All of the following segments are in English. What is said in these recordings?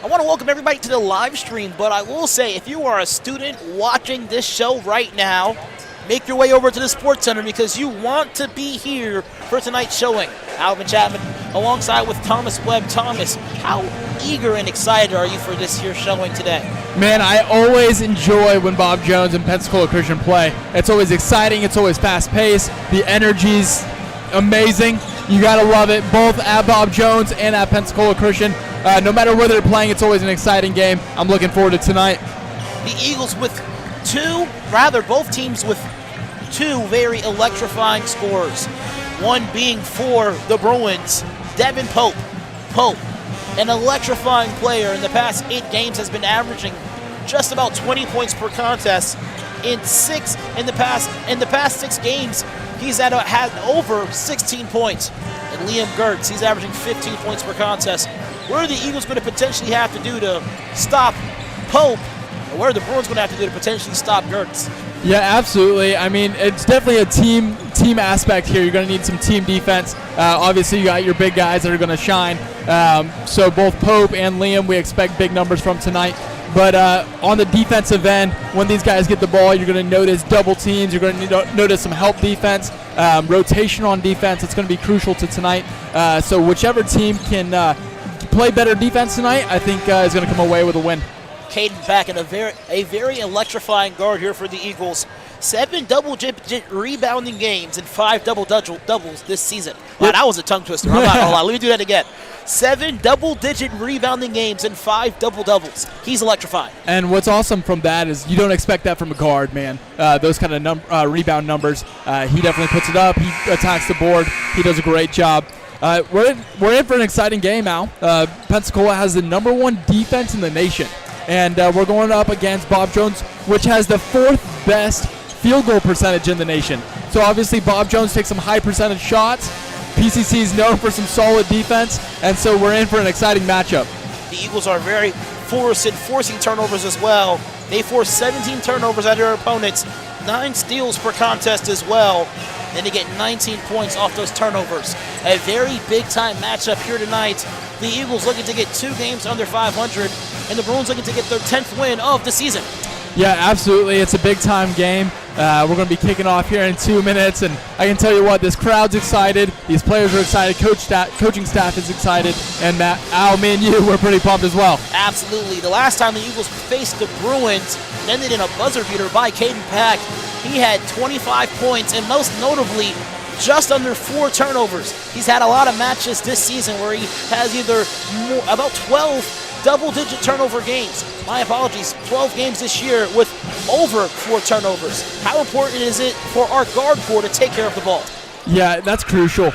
I want to welcome everybody to the live stream, but I will say, if you are a student watching this show right now, make your way over to the Sports Center because you want to be here for tonight's showing. Alvin Chapman alongside with Thomas Webb. Thomas, how eager and excited are you for this here showing today? Man, I always enjoy when Bob Jones and Pensacola Christian play. It's always exciting. It's always fast-paced. The energy's amazing. You got to love it, both at Bob Jones and at Pensacola Christian. No matter where they're playing, it's always an exciting game. I'm looking forward to tonight. The Eagles with both teams with two very electrifying scores. One being for the Bruins, Devin Pope. Pope, an electrifying player in the past 8 games, has been averaging just about 20 points per contest. In the past 6 games, he's had over 16 points. And Liam Gertz, he's averaging 15 points per contest. What are the Eagles going to potentially have to do to stop Pope? Or what are the Bruins going to have to do to potentially stop Gertz? Yeah, absolutely. I mean, it's definitely a team aspect here. You're going to need some team defense. Obviously, you got your big guys that are going to shine. So both Pope and Liam, we expect big numbers from tonight. But on the defensive end, when these guys get the ball, you're going to notice double teams. You're going to notice some help defense, rotation on defense. It's going to be crucial to tonight. So whichever team can play better defense tonight, I think is going to come away with a win. Caden back in a very electrifying guard here for the Eagles. 7 double-digit rebounding games and 5 doubles this season. Wow, that was a tongue twister. I'm not gonna lie. Let me do that again. 7 double-digit rebounding games and 5 double-doubles. He's electrifying. And what's awesome from that is you don't expect that from a guard, man. Those kind of rebound numbers. He definitely puts it up. He attacks the board. He does a great job. We're in for an exciting game, Al. Pensacola has the #1 defense in the nation. And we're going up against Bob Jones, which has the 4th best field goal percentage in the nation. So obviously Bob Jones takes some high percentage shots. PCC is known for some solid defense, and so we're in for an exciting matchup. The Eagles are very forcing turnovers as well. They force 17 turnovers at their opponents, 9 steals per contest as well. Then they get 19 points off those turnovers. A very big-time matchup here tonight. The Eagles looking to get 2 games under 500, and the Bruins looking to get their 10th win of the season. Yeah, absolutely. It's a big-time game. We're going to be kicking off here in 2 minutes, and I can tell you what, this crowd's excited. These players are excited. Coaching staff is excited, and Matt, Al, me, and you, we're pretty pumped as well. Absolutely. The last time the Eagles faced the Bruins, it ended in a buzzer beater by Caden Pack. He had 25 points, and most notably, just under 4 turnovers. He's had a lot of matches this season where he has either about 12 double-digit turnover games. My apologies, 12 games this year with over 4 turnovers. How important is it for our guard corps to take care of the ball? Yeah, that's crucial.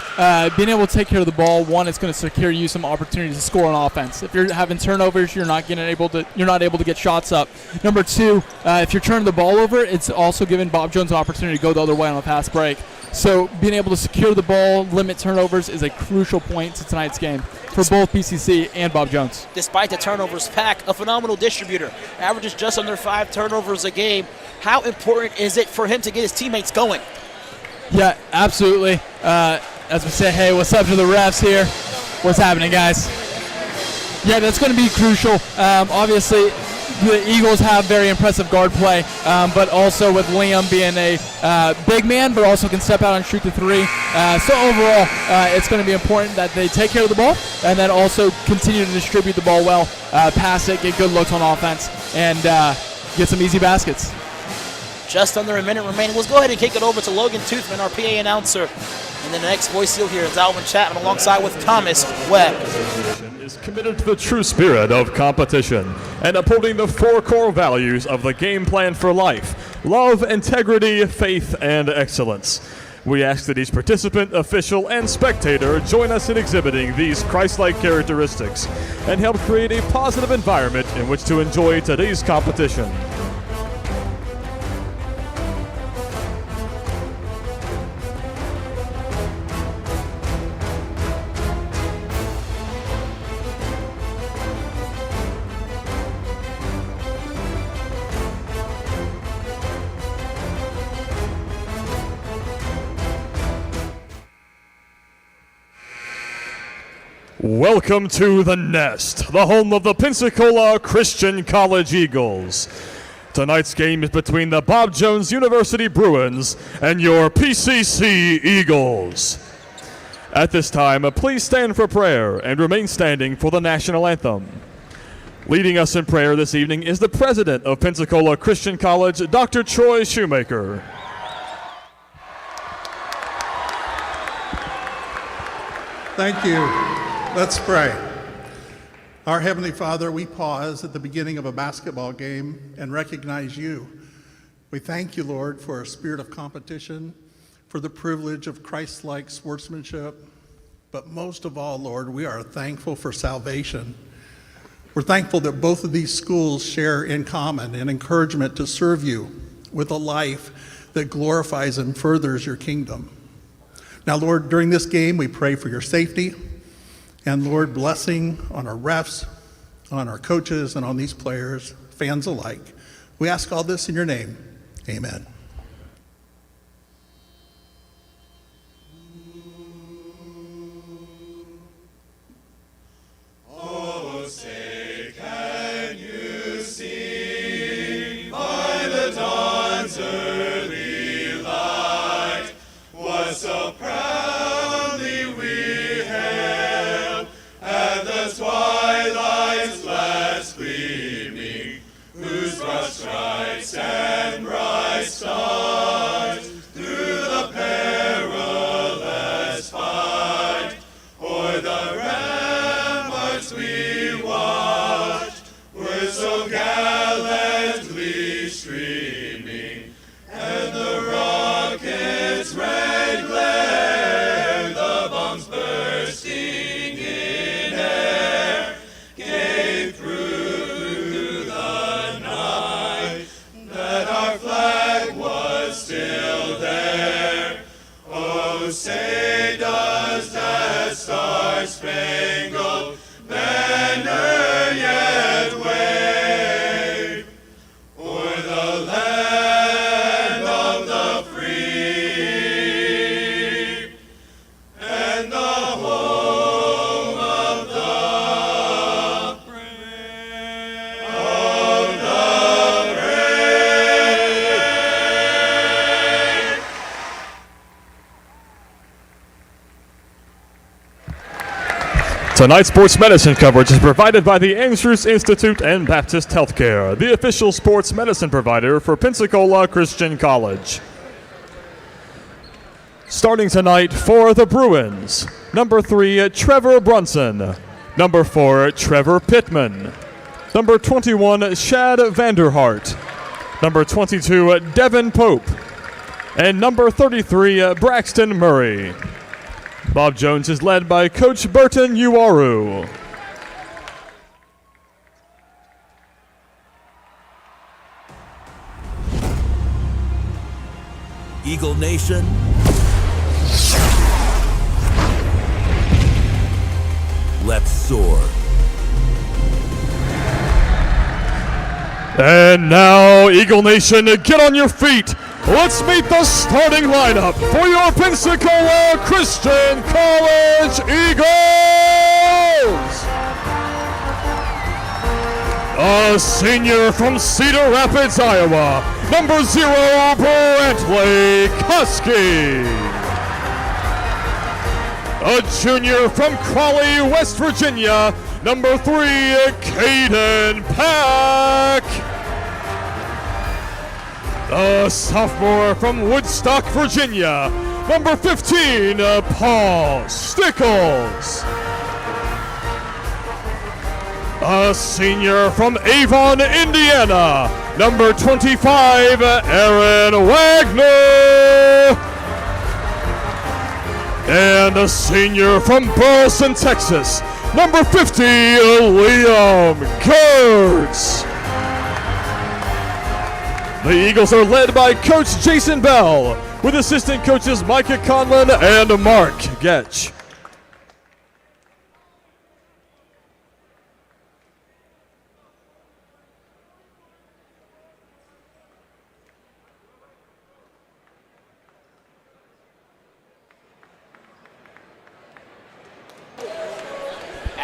Being able to take care of the ball, one, it's going to secure you some opportunities to score on offense. If you're having turnovers, you're not able to get shots up. Number 2, if you're turning the ball over, it's also giving Bob Jones an opportunity to go the other way on a fast break. So being able to secure the ball, limit turnovers is a crucial point to tonight's game for both PCC and Bob Jones. Despite the turnovers, Pack, a phenomenal distributor, averages just under 5 turnovers a game. How important is it for him to get his teammates going? Yeah, absolutely. As we say, hey, what's up to the refs here? What's happening, guys? Yeah, that's going to be crucial. Obviously, the Eagles have very impressive guard play, but also with Liam being a big man, but also can step out and shoot the 3. So overall, it's going to be important that they take care of the ball and then also continue to distribute the ball well, pass it, get good looks on offense, and get some easy baskets. Just under a minute remaining. Let's go ahead and kick it over to Logan Toothman, our PA announcer. And then the next voice you'll hear is Alvin Chapman alongside with Thomas Webb. Is committed to the true spirit of competition and upholding the 4 core values of the game plan for life: love, integrity, faith, and excellence. We ask that each participant, official, and spectator join us in exhibiting these Christ-like characteristics and help create a positive environment in which to enjoy today's competition. Welcome to the Nest, the home of the Pensacola Christian College Eagles. Tonight's game is between the Bob Jones University Bruins and your PCC Eagles. At this time, please stand for prayer and remain standing for the national anthem. Leading us in prayer this evening is the president of Pensacola Christian College, Dr. Troy Shoemaker. Thank you. Let's pray. Our Heavenly Father, we pause at the beginning of a basketball game and recognize you. We thank you, Lord, for a spirit of competition, for the privilege of Christ-like sportsmanship, but most of all, Lord, we are thankful for salvation. We're thankful that both of these schools share in common an encouragement to serve you with a life that glorifies and furthers your kingdom. Now, Lord, during this game, we pray for your safety and, Lord, blessing on our refs, on our coaches, and on these players, fans alike. We ask all this in your name. Amen. Oh, say, can you see by the dawn's early light what so proudly we hailed at the twilight's last gleaming, whose broad stripes and bright stars through the perilous fight o'er the ramparts we watched were so gallantly streaming, and the rockets' red glare, the bombs bursting in air, gave through the night that our flag was still there. Oh, say does that star-spangled banner yet wave o'er the land of the free and the home of the brave, of the brave. Tonight's sports medicine coverage is provided by the Andrews Institute and Baptist Healthcare, the official sports medicine provider for Pensacola Christian College. Starting tonight for the Bruins, number 3, Trevor Brunson. Number 4, Trevor Pittman. Number 21, Shad Vanderhart. Number 22, Devin Pope. And number 33, Braxton Murray. Bob Jones is led by Coach Burton Uwaru. Eagle Nation, let's soar. And now, Eagle Nation, get on your feet. Let's meet the starting lineup for your Pensacola Christian College Eagles. A senior from Cedar Rapids, Iowa, number 0, Brantley Kuski. A junior from Crawley, West Virginia, number 3, Caden Pack. A sophomore from Woodstock, Virginia, number 15, Paul Stickles. A senior from Avon, Indiana, number 25, Aaron Wagner. And a senior from Burleson, Texas, number 50, Liam Kurtz. The Eagles are led by Coach Jason Bell, with assistant coaches Micah Conlon and Mark Getch.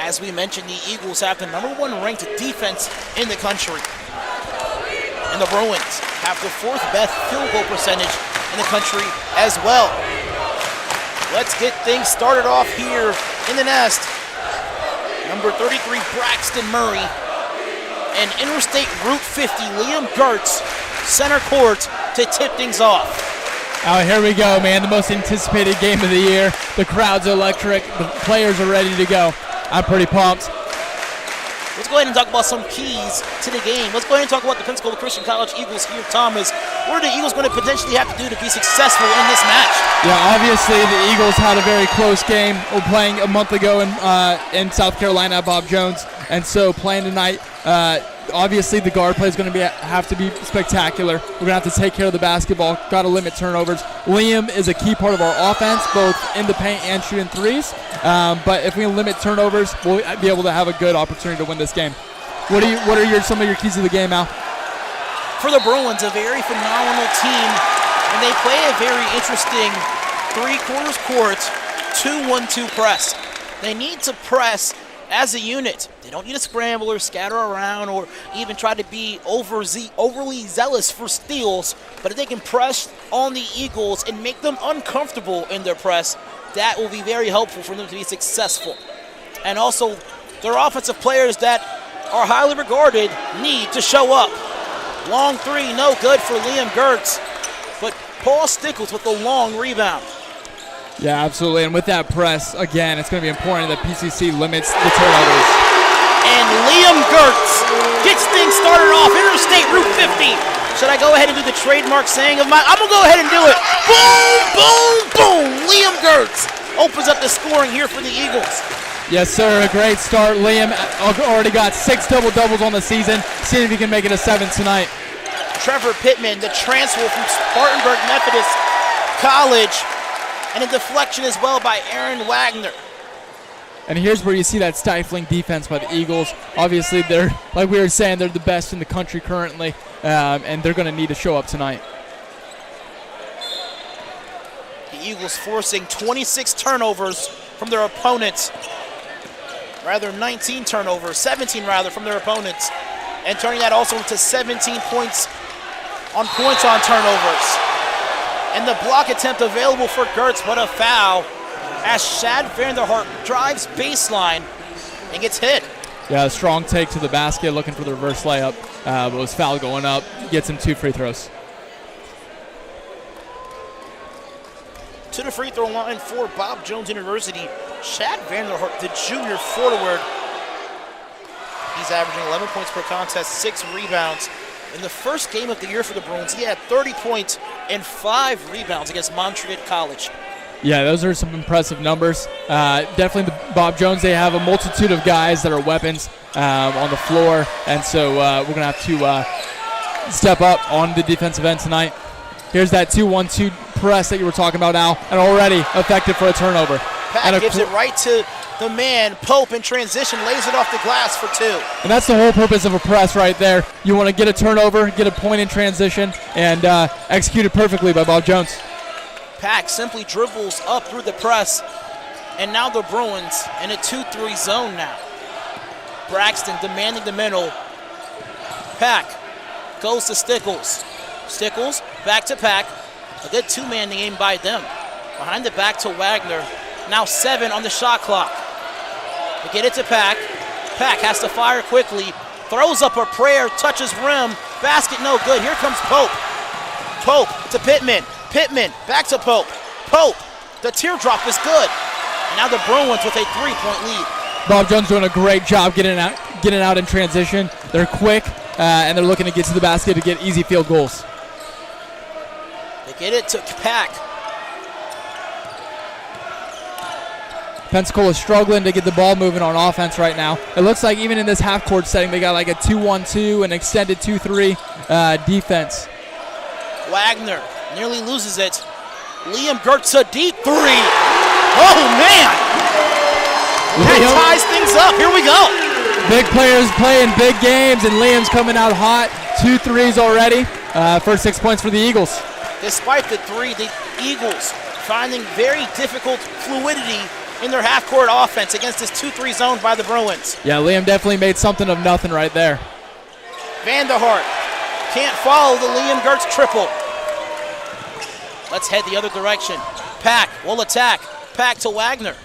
As we mentioned, the Eagles have the #1 ranked defense in the country. And the Bruins have the 4th best field goal percentage in the country as well. Let's get things started off here in the nest. Number 33, Braxton Murray. And Interstate Route 50, Liam Gertz, center court to tip things off. Oh, here we go, man. The most anticipated game of the year. The crowd's electric. The players are ready to go. I'm pretty pumped. Let's go ahead and talk about some keys to the game. Let's go ahead and talk about the Pensacola Christian College Eagles here, Thomas. What are the Eagles going to potentially have to do to be successful in this match? Yeah, obviously the Eagles had a very close game. We're playing a month ago in South Carolina at Bob Jones, and so playing tonight, obviously the guard play is going to have to be spectacular. We're going to have to take care of the basketball, got to limit turnovers. Liam is a key part of our offense, both in the paint and shooting threes, but if we limit turnovers, we'll be able to have a good opportunity to win this game. What are some of your keys to the game, Al? For the Bruins, a very phenomenal team, and they play a very interesting 3/4 court 2-1-2 press. They need to press as a unit. They don't need to scramble or scatter around or even try to be overly zealous for steals, but if they can press on the Eagles and make them uncomfortable in their press, that will be very helpful for them to be successful. And also, their offensive players that are highly regarded need to show up. Long three, no good for Liam Gertz, but Paul Stickles with the long rebound. Yeah, absolutely. And with that press, again, it's going to be important that PCC limits the turnovers. And Liam Gertz gets things started off. Interstate Route 50. Should I go ahead and do the trademark saying of mine? I'm going to go ahead and do it. Boom, boom, boom. Liam Gertz opens up the scoring here for the Eagles. Yes, sir. A great start. Liam already got 6 double-doubles on the season. See if he can make it a 7th tonight. Trevor Pittman, the transfer from Spartanburg Methodist College. And a deflection as well by Aaron Wagner. And here's where you see that stifling defense by the Eagles. Obviously, they're, like we were saying, they're the best in the country currently, and they're going to need to show up tonight. The Eagles forcing 26 turnovers from their opponents. 17 rather, from their opponents. And turning that also into 17 points on turnovers. And the block attempt available for Gertz, but a foul as Shad Vanderhart drives baseline and gets hit. Yeah, a strong take to the basket, looking for the reverse layup, but was foul going up. Gets him 2 free throws. To the free throw line for Bob Jones University, Shad Vanderhart, the junior forward. He's averaging 11 points per contest, 6 rebounds. In the first game of the year for the Bruins, he had 30 points and 5 rebounds against Montreat College. Yeah, those are some impressive numbers. Definitely the Bob Jones, they have a multitude of guys that are weapons on the floor, and so we're going to have to step up on the defensive end tonight. Here's that 2-1-2 press that you were talking about, Al, and already effective for a turnover. Pat gives it right to the man. Pope in transition lays it off the glass for 2. And that's the whole purpose of a press right there. You want to get a turnover, get a point in transition, and execute it perfectly by Bob Jones. Pack simply dribbles up through the press, and now the Bruins in a 2-3 zone now. Braxton demanding the middle. Pack goes to Stickles. Stickles back to Pack. A good 2-man game by them. Behind the back to Wagner. Now 7 on the shot clock. They get it to Pack. Pack has to fire quickly. Throws up a prayer, touches rim. Basket no good. Here comes Pope. Pope to Pittman. Pittman back to Pope. Pope, the teardrop is good. And now the Bruins with a 3-point lead. Bob Jones doing a great job getting out in transition. They're quick, and they're looking to get to the basket to get easy field goals. They get it to Pack. Pensacola struggling to get the ball moving on offense right now. It looks like even in this half-court setting, they got like a 2-1-2, an extended 2-3 defense. Wagner nearly loses it. Liam Gertz a deep 3. Oh, man! That ties things up. Here we go. Big players playing big games, and Liam's coming out hot. 2 threes already. First 6 points for the Eagles. Despite the 3, the Eagles finding very difficult fluidity in their half-court offense against this 2-3 zone by the Bruins. Yeah, Liam definitely made something of nothing right there. Vanderhart can't follow the Liam Gertz triple. Let's head the other direction. Pack will attack. Pack to Wagner.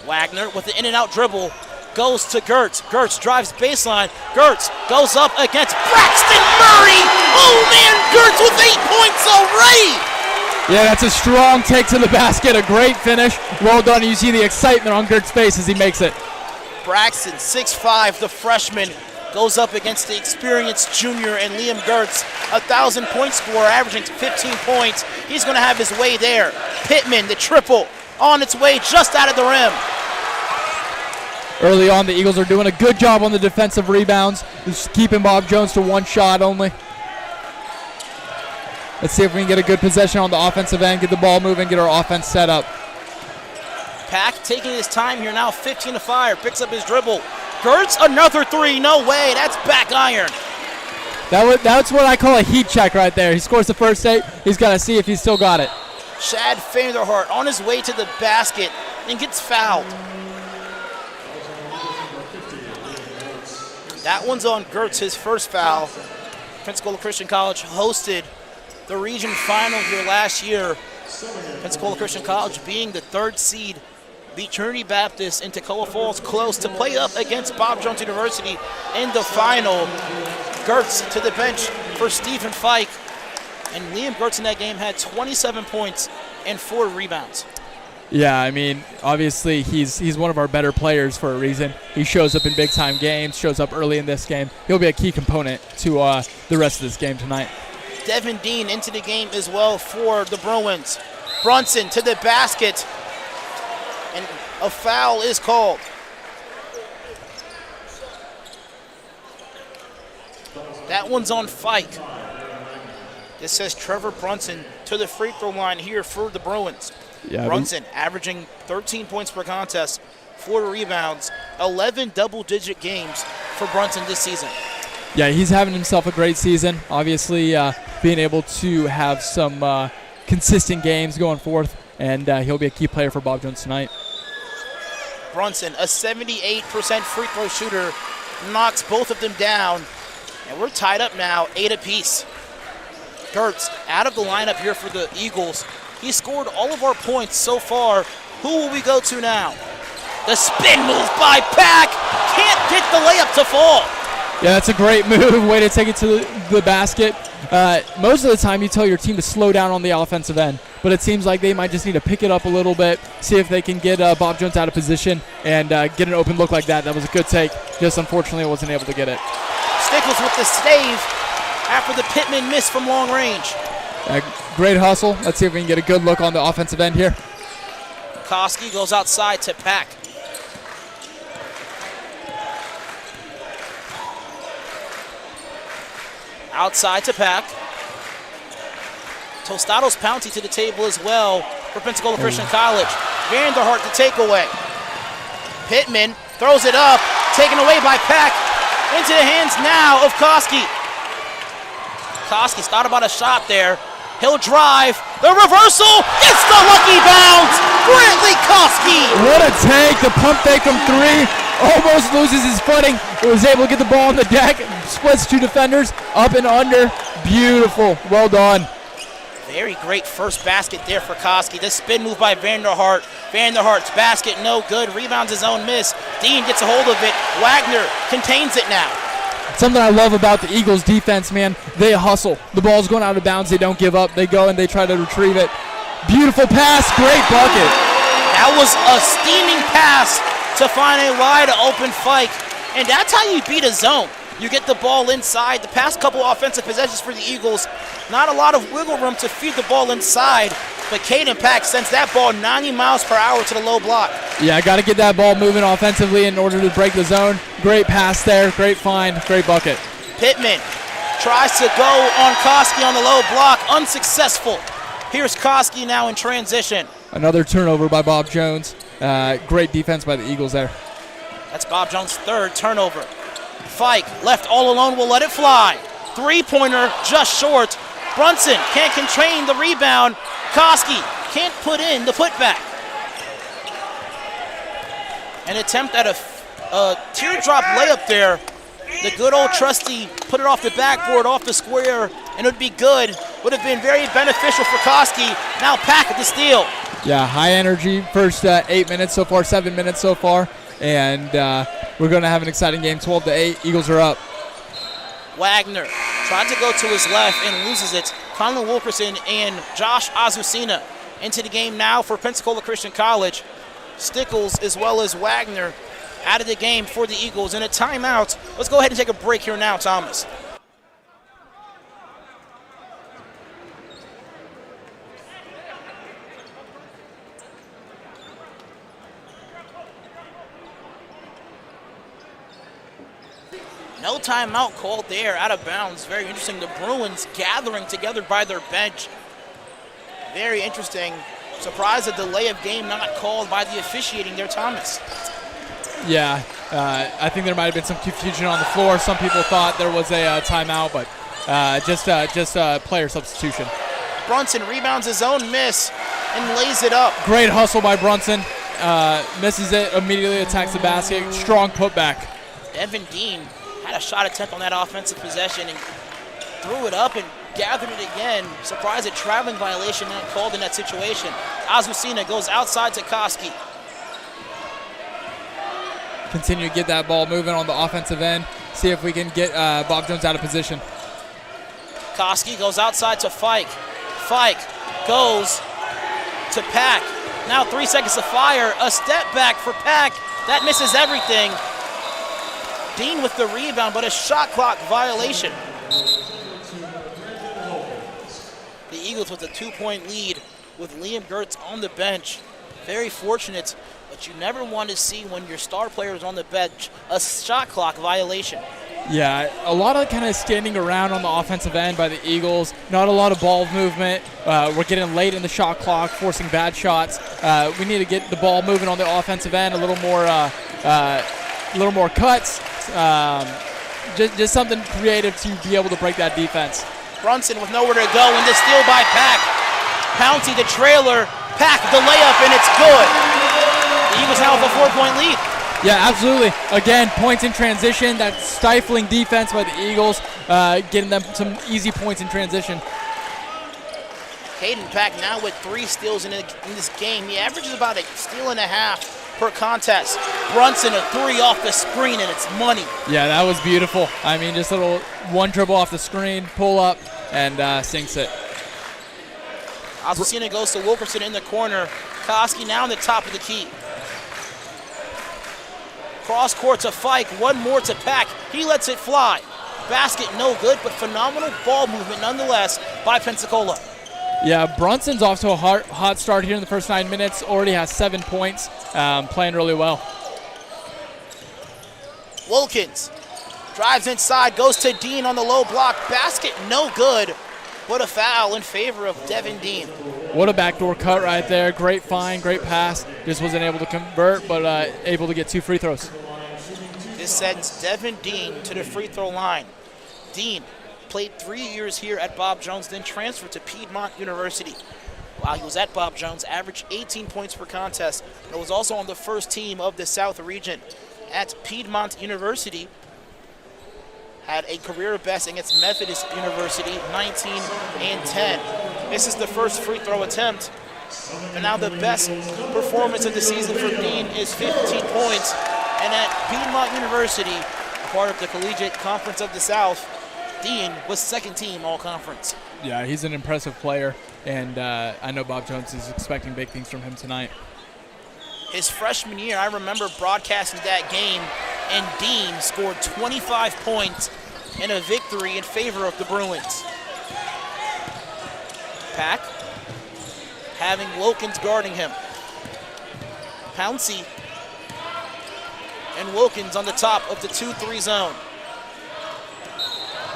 Wagner with the in-and-out dribble goes to Gertz. Gertz drives baseline. Gertz goes up against Braxton Murray. Oh, man, Gertz with 8 points already. Yeah, that's a strong take to the basket. A great finish. Well done. You see the excitement on Gert's face as he makes it. Braxton, 6'5", the freshman, goes up against the experienced junior and Liam Gertz, 1,000-point scorer, averaging 15 points. He's going to have his way there. Pittman, the triple, on its way just out of the rim. Early on, the Eagles are doing a good job on the defensive rebounds, just keeping Bob Jones to one shot only. Let's see if we can get a good possession on the offensive end, get the ball moving, get our offense set up. Pack taking his time here now, 15 to fire, picks up his dribble. Gertz, another three, no way, that's back iron. That's what I call a heat check right there. He scores the first 8, he's got to see if he's still got it. Chad Vanderhart on his way to the basket and gets fouled. That one's on Gertz, his first foul. Pensacola Christian College hosted the region final here last year. Pensacola Christian College being the 3rd seed beat Trinity Baptist in Toccoa Falls close to play up against Bob Jones University in the final. Gertz to the bench for Stephen Fike. And Liam Gertz in that game had 27 points and 4 rebounds. Yeah, I mean, obviously he's one of our better players for a reason. He shows up in big-time games, shows up early in this game. He'll be a key component to the rest of this game tonight. Devin Dean into the game as well for the Bruins. Brunson to the basket, and a foul is called. That one's on Fike. This says Trevor Brunson to the free throw line here for the Bruins. Yeah, Brunson averaging 13 points per contest, 4 rebounds, 11 double-digit games for Brunson this season. Yeah, he's having himself a great season. Obviously, being able to have some consistent games going forth, and he'll be a key player for Bob Jones tonight. Brunson, a 78% free throw shooter, knocks both of them down, and we're tied up now, 8 apiece. Gertz out of the lineup here for the Eagles. He scored all of our points so far. Who will we go to now? The spin move by Pack. Can't get the layup to fall. Yeah, that's a great move. Way to take it to the basket. Most of the time you tell your team to slow down on the offensive end, but it seems like they might just need to pick it up a little bit, see if they can get Bob Jones out of position and get an open look like that. That was a good take. Just unfortunately wasn't able to get it. Stickles with the save after the Pittman miss from long range. Great hustle. Let's see if we can get a good look on the offensive end here. Koski goes outside to Pack. Outside to Pack. Tostados Pounty to the table as well for Pensacola Christian College. Vanderhart the takeaway. Pittman throws it up, taken away by Pack. Into the hands now of Koski. Koski's thought about a shot there. He'll drive. The reversal gets the lucky bounce. Brantley Koski. What a take. The pump fake from 3. Almost loses his footing. Was able to get the ball on the deck. Splits 2 defenders. Up and under. Beautiful. Well done. Very great first basket there for Koski. The spin move by Vanderhart. Vanderhart's basket no good. Rebounds his own miss. Dean gets a hold of it. Wagner contains it now. Something I love about the Eagles defense, man, they hustle. The ball's going out of bounds. They don't give up. They go and they try to retrieve it. Beautiful pass. Great bucket. That was a steaming pass to find a wide open Fike. And that's how you beat a zone. You get the ball inside. The past couple offensive possessions for the Eagles, not a lot of wiggle room to feed the ball inside. But Caden Pack sends that ball 90 miles per hour to the low block. Yeah, got to get that ball moving offensively in order to break the zone. Great pass there. Great find. Great bucket. Pittman tries to go on Koski on the low block. Unsuccessful. Here's Koski now in transition. Another turnover by Bob Jones. Great defense by the Eagles there. That's Bob Jones' 3rd turnover. Fike left all alone, will let it fly. 3-pointer just short. Brunson can't contain the rebound. Koski can't put in the putback. An attempt at a teardrop layup there. The good old trusty put it off the backboard, off the square, and it would be good. Would have been very beneficial for Koski. Now Pack at the steal. Yeah, high energy. First 8 minutes so far, 7 minutes so far. And we're going to have an exciting game, 12-8. Eagles are up. Wagner tried to go to his left and loses it. Conlon Wilkerson and Josh Azucena into the game now for Pensacola Christian College. Stickles as well as Wagner out of the game for the Eagles. And a timeout. Let's go ahead and take a break here now, Thomas. No timeout called there, out of bounds. Very interesting. The Bruins gathering together by their bench. Very interesting. Surprised a delay of game not called by the officiating there, Thomas. Yeah, I think there might have been some confusion on the floor. Some people thought there was a timeout, but just player substitution. Brunson rebounds his own miss and lays it up. Great hustle by Brunson. Misses it, immediately attacks the basket. Strong putback. Evan Dean had a shot attempt on that offensive possession and threw it up and gathered it again. Surprised a traveling violation not called in that situation. Azucena goes outside to Koski. Continue to get that ball moving on the offensive end. See if we can get Bob Jones out of position. Koski goes outside to Fike. Fike goes to Pack. Now 3 seconds to fire. A step back for Pack. That misses everything. Dean with the rebound, but a shot clock violation. The Eagles with a 2-point lead with Liam Gertz on the bench. Very fortunate, but you never want to see when your star player is on the bench a shot clock violation. Yeah, a lot of kind of standing around on the offensive end by the Eagles. Not a lot of ball movement. We're getting late in the shot clock, forcing bad shots. We need to get the ball moving on the offensive end, a little more cuts. Just something creative to be able to break that defense. Brunson with nowhere to go, and the steal by Pack. Pouncey the trailer. Pack the layup, and it's good. The Eagles now have a 4-point lead. Yeah, absolutely. Again, points in transition. That stifling defense by the Eagles, getting them some easy points in transition. Caden Pack now with 3 steals in this game. He averages about a steal and a half per contest. Brunson a 3 off the screen, and it's money. Yeah, that was beautiful. I mean, just a little one dribble off the screen, pull up, and sinks it. Azucena goes to Wilkerson in the corner. Koski now in the top of the key. Cross court to Fike, one more to Pack. He lets it fly. Basket no good, but phenomenal ball movement nonetheless by Pensacola. Yeah, Brunson's off to a hot start here in the first 9 minutes. Already has 7 points, playing really well. Wilkins drives inside, goes to Dean on the low block. Basket no good, but a foul in favor of Devin Dean. What a backdoor cut right there. Great find, great pass. Just wasn't able to convert, but able to get 2 free throws. This sends Devin Dean to the free throw line. Dean played 3 years here at Bob Jones, then transferred to Piedmont University. While he was at Bob Jones, averaged 18 points per contest, and was also on the first team of the South region. At Piedmont University, had a career best against Methodist University, 19-10. This is the first free throw attempt. And now the best performance of the season for Dean is 15 points. And at Piedmont University, part of the Collegiate Conference of the South, Dean was second team all-conference. Yeah, he's an impressive player, and I know Bob Jones is expecting big things from him tonight. His freshman year, I remember broadcasting that game, and Dean scored 25 points in a victory in favor of the Bruins. Pack having Wilkins guarding him. Pouncey and Wilkins on the top of the 2-3 zone.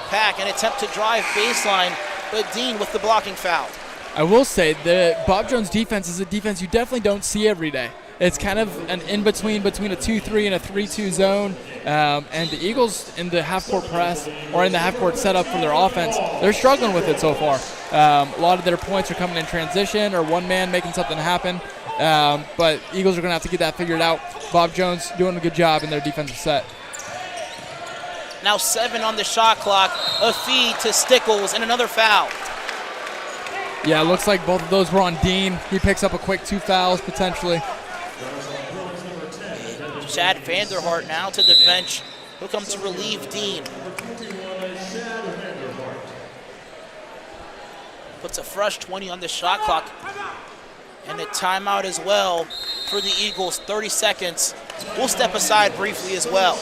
Pack, an attempt to drive baseline, but Dean with the blocking foul. I will say the Bob Jones defense is a defense you definitely don't see every day. It's kind of an in-between between a 2-3 and a 3-2 zone. And the Eagles in the half-court press or in the half-court setup for their offense, they're struggling with it so far. A lot of their points are coming in transition or one man making something happen. But Eagles are going to have to get that figured out. Bob Jones doing a good job in their defensive set. Now 7 on the shot clock. A feed to Stickles and another foul. Yeah, it looks like both of those were on Dean. He picks up a quick 2 fouls potentially. Chad Vanderhart now to the bench. He'll come to relieve Dean. Puts a fresh 20 on the shot clock. And a timeout as well for the Eagles, 30 seconds. We'll step aside briefly as well.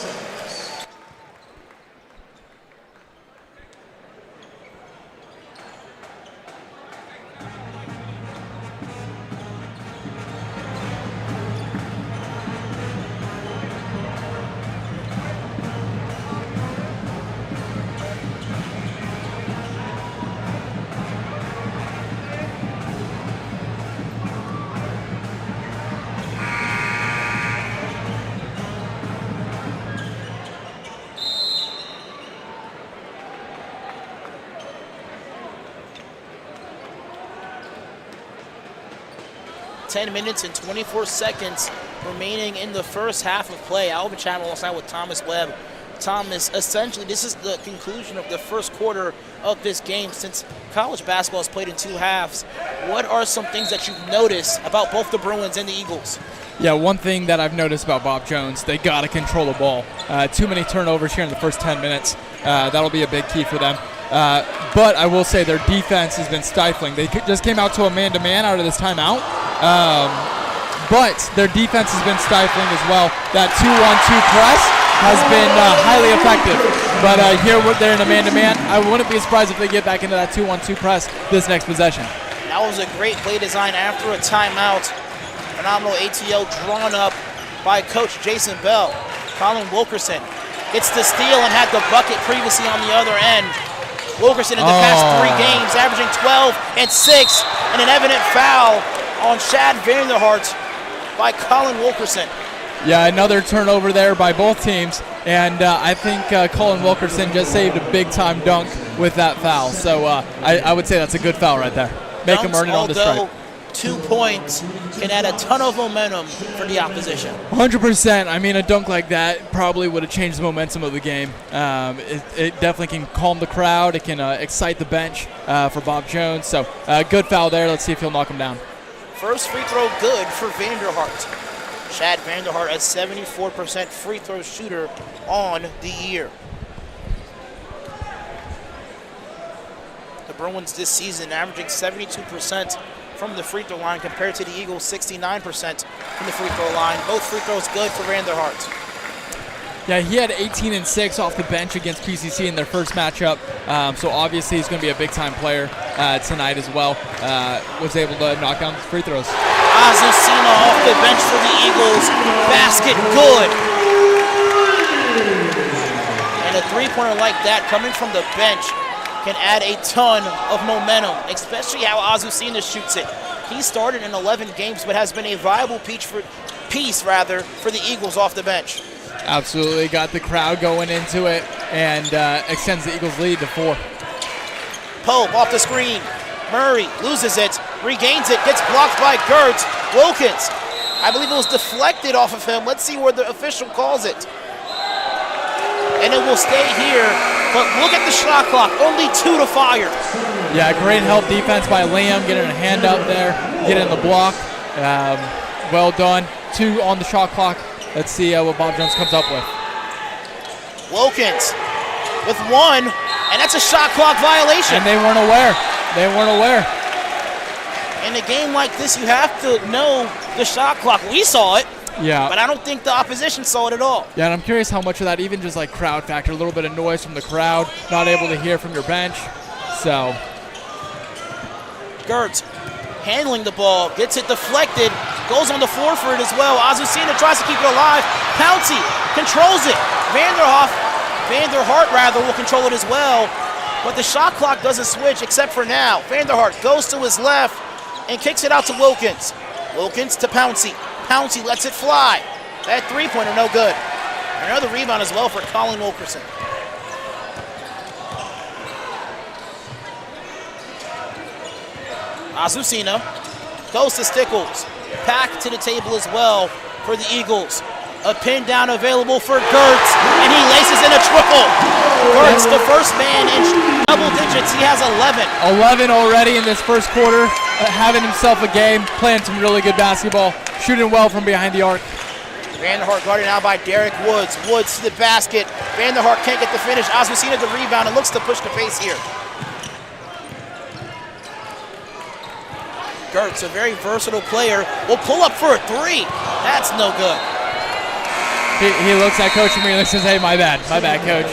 Minutes and 24 seconds remaining in the first half of play. Alvin Channel alongside with Thomas Webb. Thomas, essentially this is the conclusion of the first quarter of this game since college basketball is played in 2 halves. What are some things that you've noticed about both the Bruins and the Eagles? Yeah, one thing that I've noticed about Bob Jones, they got to control the ball. Too many turnovers here in the first 10 minutes. That'll be a big key for them. But I will say their defense has been stifling. They just came out to a man-to-man out of this timeout. But their defense has been stifling as well. That 2-1-2 press has been highly effective. But here they're in a man-to-man. I wouldn't be surprised if they get back into that 2-1-2 press this next possession. That was a great play design after a timeout. Phenomenal ATO drawn up by Coach Jason Bell. Colin Wilkerson gets the steal and had the bucket previously on the other end. Wilkerson in the past 3 games averaging 12 and 6, and an evident foul on Chad Vanderhart by Colin Wilkerson. Yeah, another turnover there by both teams, and I think Colin Wilkerson just saved a big-time dunk with that foul. So I would say that's a good foul right there. Make him earn it on the strike. 2 points can add a ton of momentum for the opposition. 100%. I mean, a dunk like that probably would have changed the momentum of the game. It definitely can calm the crowd. It can excite the bench for Bob Jones. So good foul there. Let's see if he'll knock him down. First free throw good for Vanderhart. Chad Vanderhart, a 74% free throw shooter on the year. The Bruins this season averaging 72% from the free throw line compared to the Eagles 69% from the free throw line. Both free throws good for Vanderhart. Yeah, he had 18 and 6 off the bench against PCC in their first matchup. So obviously he's going to be a big-time player tonight as well. Was able to knock down free throws. Azucena off the bench for the Eagles. Basket good. And a three-pointer like that coming from the bench can add a ton of momentum, especially how Azucena shoots it. He started in 11 games, but has been a viable piece for the Eagles off the bench. Absolutely, got the crowd going into it and extends the Eagles' lead to 4. Pope off the screen. Murray loses it, regains it, gets blocked by Gertz. Wilkins, I believe it was deflected off of him. Let's see where the official calls it. And it will stay here, but look at the shot clock, only 2 to fire. Yeah, great help defense by Liam, getting a hand up there, getting the block. Well done. 2 on the shot clock. Let's see what Bob Jones comes up with. Wilkins with 1, and that's a shot clock violation. And they weren't aware. In a game like this, you have to know the shot clock. We saw it. Yeah. But I don't think the opposition saw it at all. Yeah, and I'm curious how much of that, even just like crowd factor, a little bit of noise from the crowd, not able to hear from your bench. So. Gertz handling the ball, gets it deflected, goes on the floor for it as well. Azucena tries to keep it alive. Pouncey controls it. Vanderhart will control it as well. But the shot clock doesn't switch except for now. Vanderhart goes to his left and kicks it out to Wilkins. Wilkins to Pouncey. Pouncey lets it fly. That three-pointer no good. Another rebound as well for Colin Wilkerson. Azucena goes to Stickles. Pack to the table as well for the Eagles. A pin down available for Gertz, and he laces in a triple. Gertz, the first man in double digits. He has 11. 11 already in this first quarter, having himself a game, playing some really good basketball, shooting well from behind the arc. Vanderhart guarded now by Derek Woods. Woods to the basket. Vanderhart can't get the finish. Osmacina the rebound and looks to push the pace here. Gertz, a very versatile player, will pull up for a three. That's no good. He looks at Coach immediately and says, hey, my bad, Coach.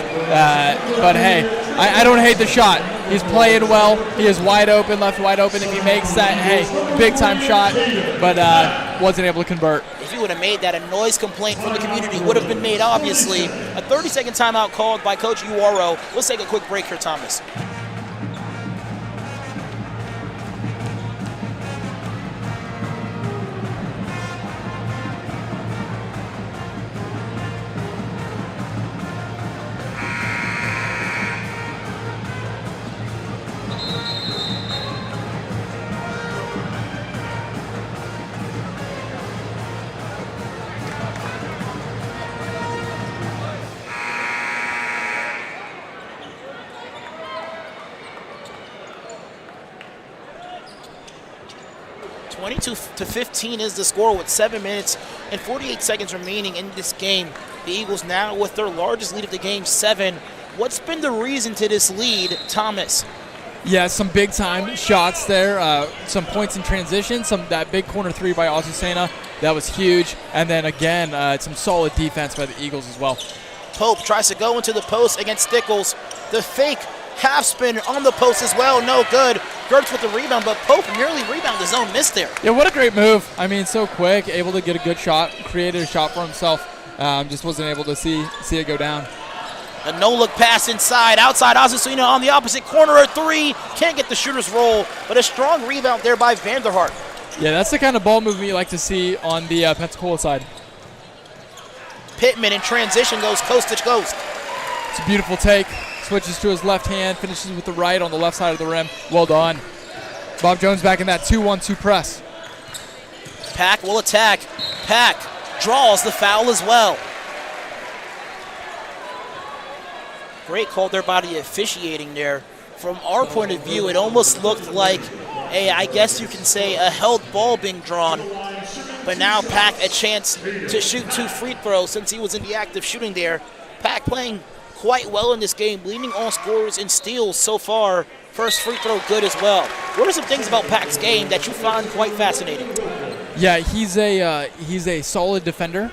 But hey, I don't hate the shot. He's playing well. He is wide open, left wide open. If he makes that, hey, big time shot, but wasn't able to convert. If he would have made that, a noise complaint from the community would have been made, obviously. A 30-second timeout called by Coach Uoro. Let's take a quick break here, Thomas. To 15 is the score with 7 minutes and 48 seconds remaining in this game. The Eagles now with their largest lead of the game, 7. What's been the reason to this lead, Thomas? Yeah, some big time shots there, some points in transition, that big corner three by Azucena, that was huge. And then again, some solid defense by the Eagles as well. Pope tries to go into the post against Stickles. The fake half spin on the post as well, no good. Gertz with the rebound, but Pope nearly rebounded his own miss there. Yeah, what a great move. I mean, so quick, able to get a good shot, created a shot for himself. Just wasn't able to see it go down. A no-look pass inside, outside Azucena on the opposite corner, a three. Can't get the shooter's roll, but a strong rebound there by Vanderhart. Yeah, that's the kind of ball movement you like to see on the Pensacola side. Pittman in transition goes coast to coast. It's a beautiful take. Switches to his left hand, finishes with the right on the left side of the rim. Well done. Bob Jones back in that 2-1-2 press. Pack will attack. Pack draws the foul as well. Great call there by the officiating there. From our point of view, it almost looked like I guess you can say a held ball being drawn. But now Pack a chance to shoot 2 free throws since he was in the act of shooting there. Pack playing quite well in this game, leading all scorers in steals so far. First free throw good as well. What are some things about Pack's game that you find quite fascinating? Yeah, he's a solid defender,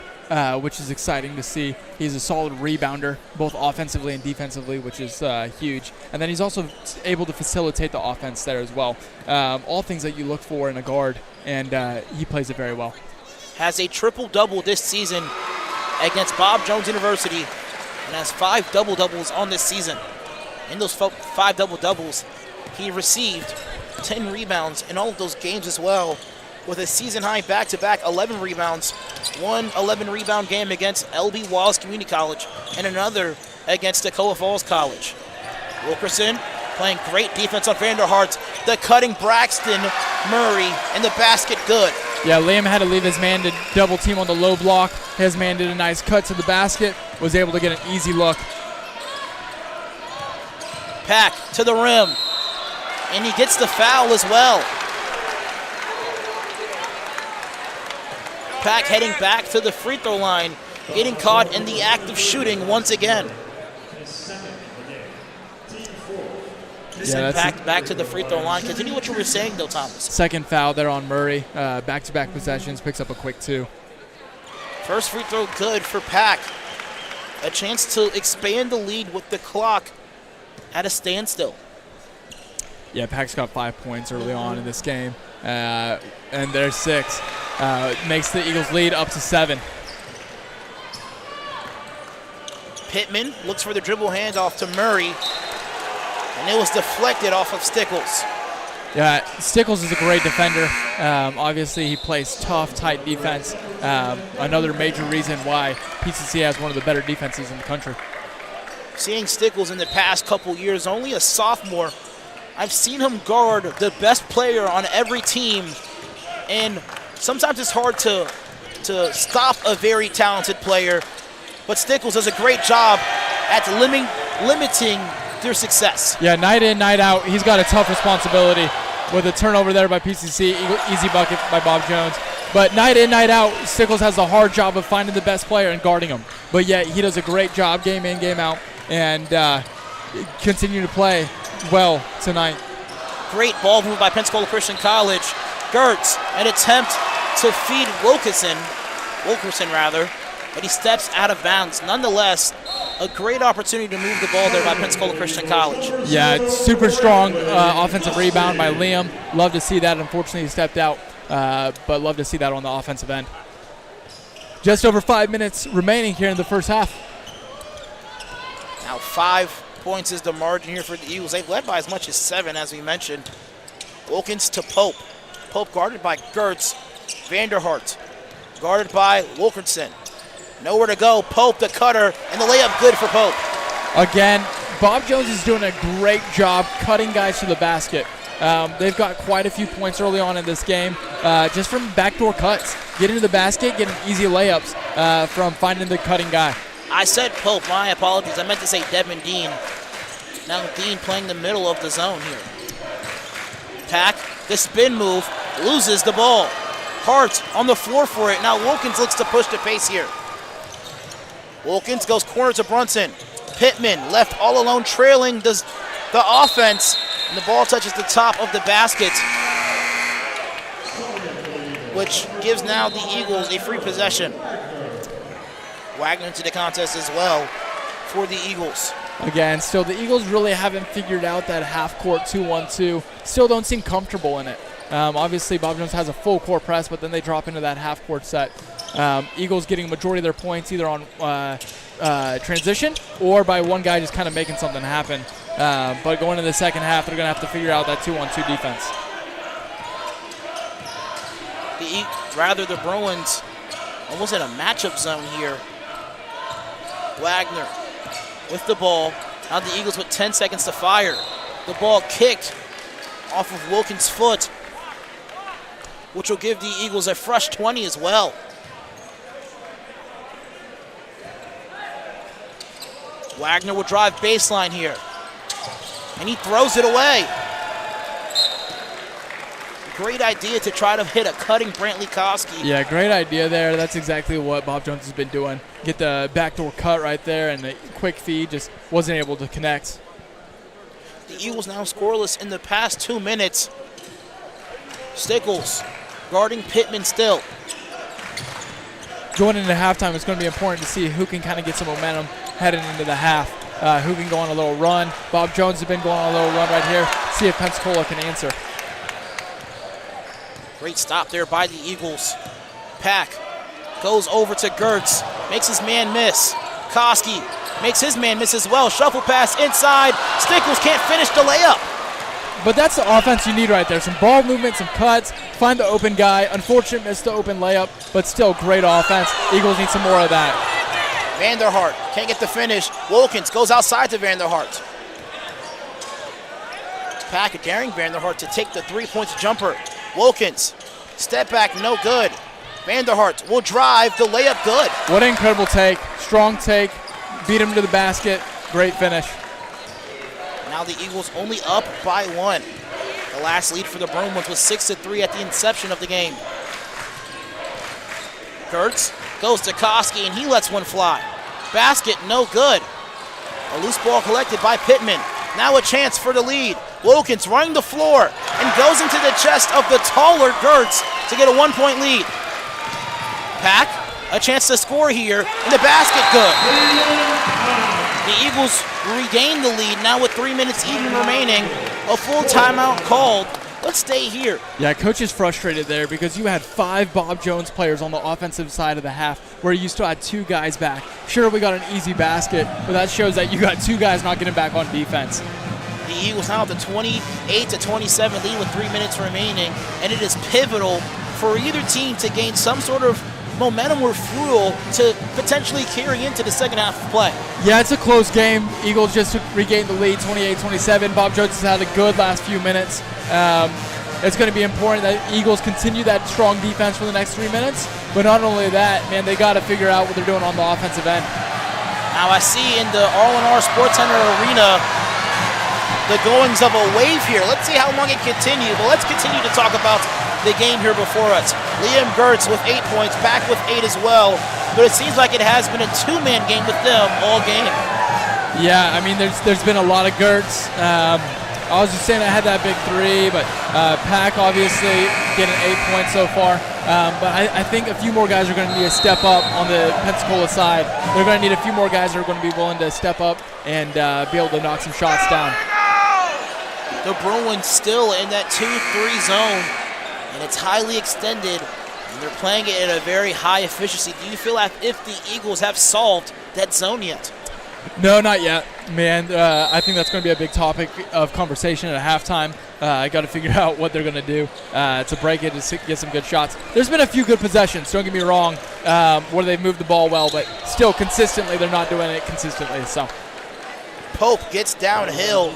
which is exciting to see. He's a solid rebounder, both offensively and defensively, which is huge. And then he's also able to facilitate the offense there as well. All things that you look for in a guard, and he plays it very well. Has a triple-double this season against Bob Jones University, and has 5 double-doubles on this season. In those 5 double-doubles, he received 10 rebounds in all of those games as well, with a season-high back-to-back 11 rebounds, one 11-rebound game against L.B. Wallace Community College, and another against Toccoa Falls College. Wilkerson playing great defense on Vanderhart, the cutting Braxton Murray, and the basket good. Yeah, Liam had to leave his man to double team on the low block. His man did a nice cut to the basket, was able to get an easy look. Pack to the rim, and he gets the foul as well. Pack heading back to the free throw line, getting caught in the act of shooting once again. Pack back to the free throw line. Continue what you were saying, though, Thomas. Second foul there on Murray. Back-to-back possessions, picks up a quick 2. First free throw good for Pack. A chance to expand the lead with the clock at a standstill. Yeah, Pack's got 5 points early on in this game, and there's 6. Makes the Eagles lead up to 7. Pittman looks for the dribble handoff to Murray, and it was deflected off of Stickles. Yeah, Stickles is a great defender. Obviously, he plays tough, tight defense. Another major reason why PCC has one of the better defenses in the country. Seeing Stickles in the past couple years, only a sophomore, I've seen him guard the best player on every team in sometimes it's hard to stop a very talented player, but Stickles does a great job at limiting their success. Yeah, night in, night out, he's got a tough responsibility with a turnover there by PCC, easy bucket by Bob Jones. But night in, night out, Stickles has a hard job of finding the best player and guarding him. But yet he does a great job game in, game out, and continue to play well tonight. Great ball move by Pensacola Christian College. Gertz, an attempt to feed Wilkerson, but he steps out of bounds. Nonetheless, a great opportunity to move the ball there by Pensacola Christian College. Yeah, it's super strong offensive rebound by Liam. Love to see that. Unfortunately, he stepped out, but love to see that on the offensive end. Just over 5 minutes remaining here in the first half. Now 5 points is the margin here for the Eagles. They've led by as much as 7, as we mentioned. Wilkins to Pope. Pope guarded by Gertz. Vanderhart guarded by Wilkerson. Nowhere to go. Pope the cutter, and the layup good for Pope. Again, Bob Jones is doing a great job cutting guys to the basket. They've got quite a few points early on in this game just from backdoor cuts. Getting to the basket, getting easy layups from finding the cutting guy. I said Pope, my apologies. I meant to say Devin Dean. Now Dean playing the middle of the zone here. Pack, the spin move, loses the ball. Hart on the floor for it. Now Wilkins looks to push the pace here. Wilkins goes corner to Brunson. Pittman left all alone, trailing the offense, and the ball touches the top of the basket, which gives now the Eagles a free possession. Wagner into the contest as well for the Eagles. Again, still the Eagles really haven't figured out that half-court 2-1-2. Still don't seem comfortable in it. Obviously, Bob Jones has a full court press, but then they drop into that half-court set. Eagles getting a majority of their points either on transition or by one guy just kind of making something happen. But going into the second half, they're going to have to figure out that 2-on-2 defense. The Bruins almost in a matchup zone here. Wagner with the ball. Now the Eagles with 10 seconds to fire. The ball kicked off of Wilkins' foot, which will give the Eagles a fresh 20 as well. Wagner will drive baseline here, and he throws it away. Great idea to try to hit a cutting Brantley Koski. Yeah, great idea there. That's exactly what Bob Jones has been doing. Get the backdoor cut right there, and the quick feed just wasn't able to connect. The Eagles now scoreless in the past 2 minutes. Stickles guarding Pittman still. Going into halftime, it's going to be important to see who can kind of get some momentum heading into the half. Who can go on a little run. Bob Jones has been going on a little run right here. See if Pensacola can answer. Great stop there by the Eagles. Pack goes over to Gertz, makes his man miss. Koski makes his man miss as well. Shuffle pass inside. Stickles can't finish the layup. But that's the offense you need right there. Some ball movement, some cuts, find the open guy. Unfortunate missed the open layup, but still great offense. Eagles need some more of that. Vanderhart can't get the finish. Wilkins goes outside to Vanderhart. Pack daring Vanderhart to take the three-point jumper. Wilkins, step back, no good. Vanderhart will drive, the layup good. What an incredible take, strong take, beat him to the basket, great finish. Now the Eagles only up by 1. The last lead for the Bruins was 6-3 at the inception of the game. Gertz goes to Koski, and he lets one fly. Basket, no good. A loose ball collected by Pittman. Now a chance for the lead. Wilkins running the floor and goes into the chest of the taller Gertz to get a 1-point lead. Pack, a chance to score here, and the basket good. The Eagles regain the lead now with 3 minutes even remaining. A full timeout called. Let's stay here. Yeah, coach is frustrated there because you had 5 Bob Jones players on the offensive side of the half where you still had 2 guys back. Sure, we got an easy basket, but that shows that you got 2 guys not getting back on defense. The Eagles now have the 28-27 lead with 3 minutes remaining, and it is pivotal for either team to gain some sort of momentum or fuel to potentially carry into the second half of play. Yeah, it's a close game. Eagles just regained the lead, 28-27. Bob Jones has had a good last few minutes. it's going to be important that Eagles continue that strong defense for the next 3 minutes. But not only that, man, they got to figure out what they're doing on the offensive end. Now I see in the R&R Sports Center Arena the goings of a wave here. Let's see how long it continues, but let's continue to talk about the game here before us. Liam Gertz with 8 points, back with 8 as well, but it seems like it has been a two-man game with them all game. Yeah, I mean, there's been a lot of Gertz. I was just saying I had that big three, but Pack obviously getting 8 points so far. But I think a few more guys are going to need to step up on the Pensacola side. They're going to need a few more guys that are going to be willing to step up and be able to knock some shots down. The Bruins still in that 2-3 zone, and it's highly extended, and they're playing it at a very high efficiency. Do you feel like if the Eagles have solved that zone yet? No, not yet, man. I think that's going to be a big topic of conversation at halftime. I got to figure out what they're going to do to break it, to get some good shots. There's been a few good possessions, don't get me wrong, where they've moved the ball well, but still consistently they're not doing it consistently. So Pope gets downhill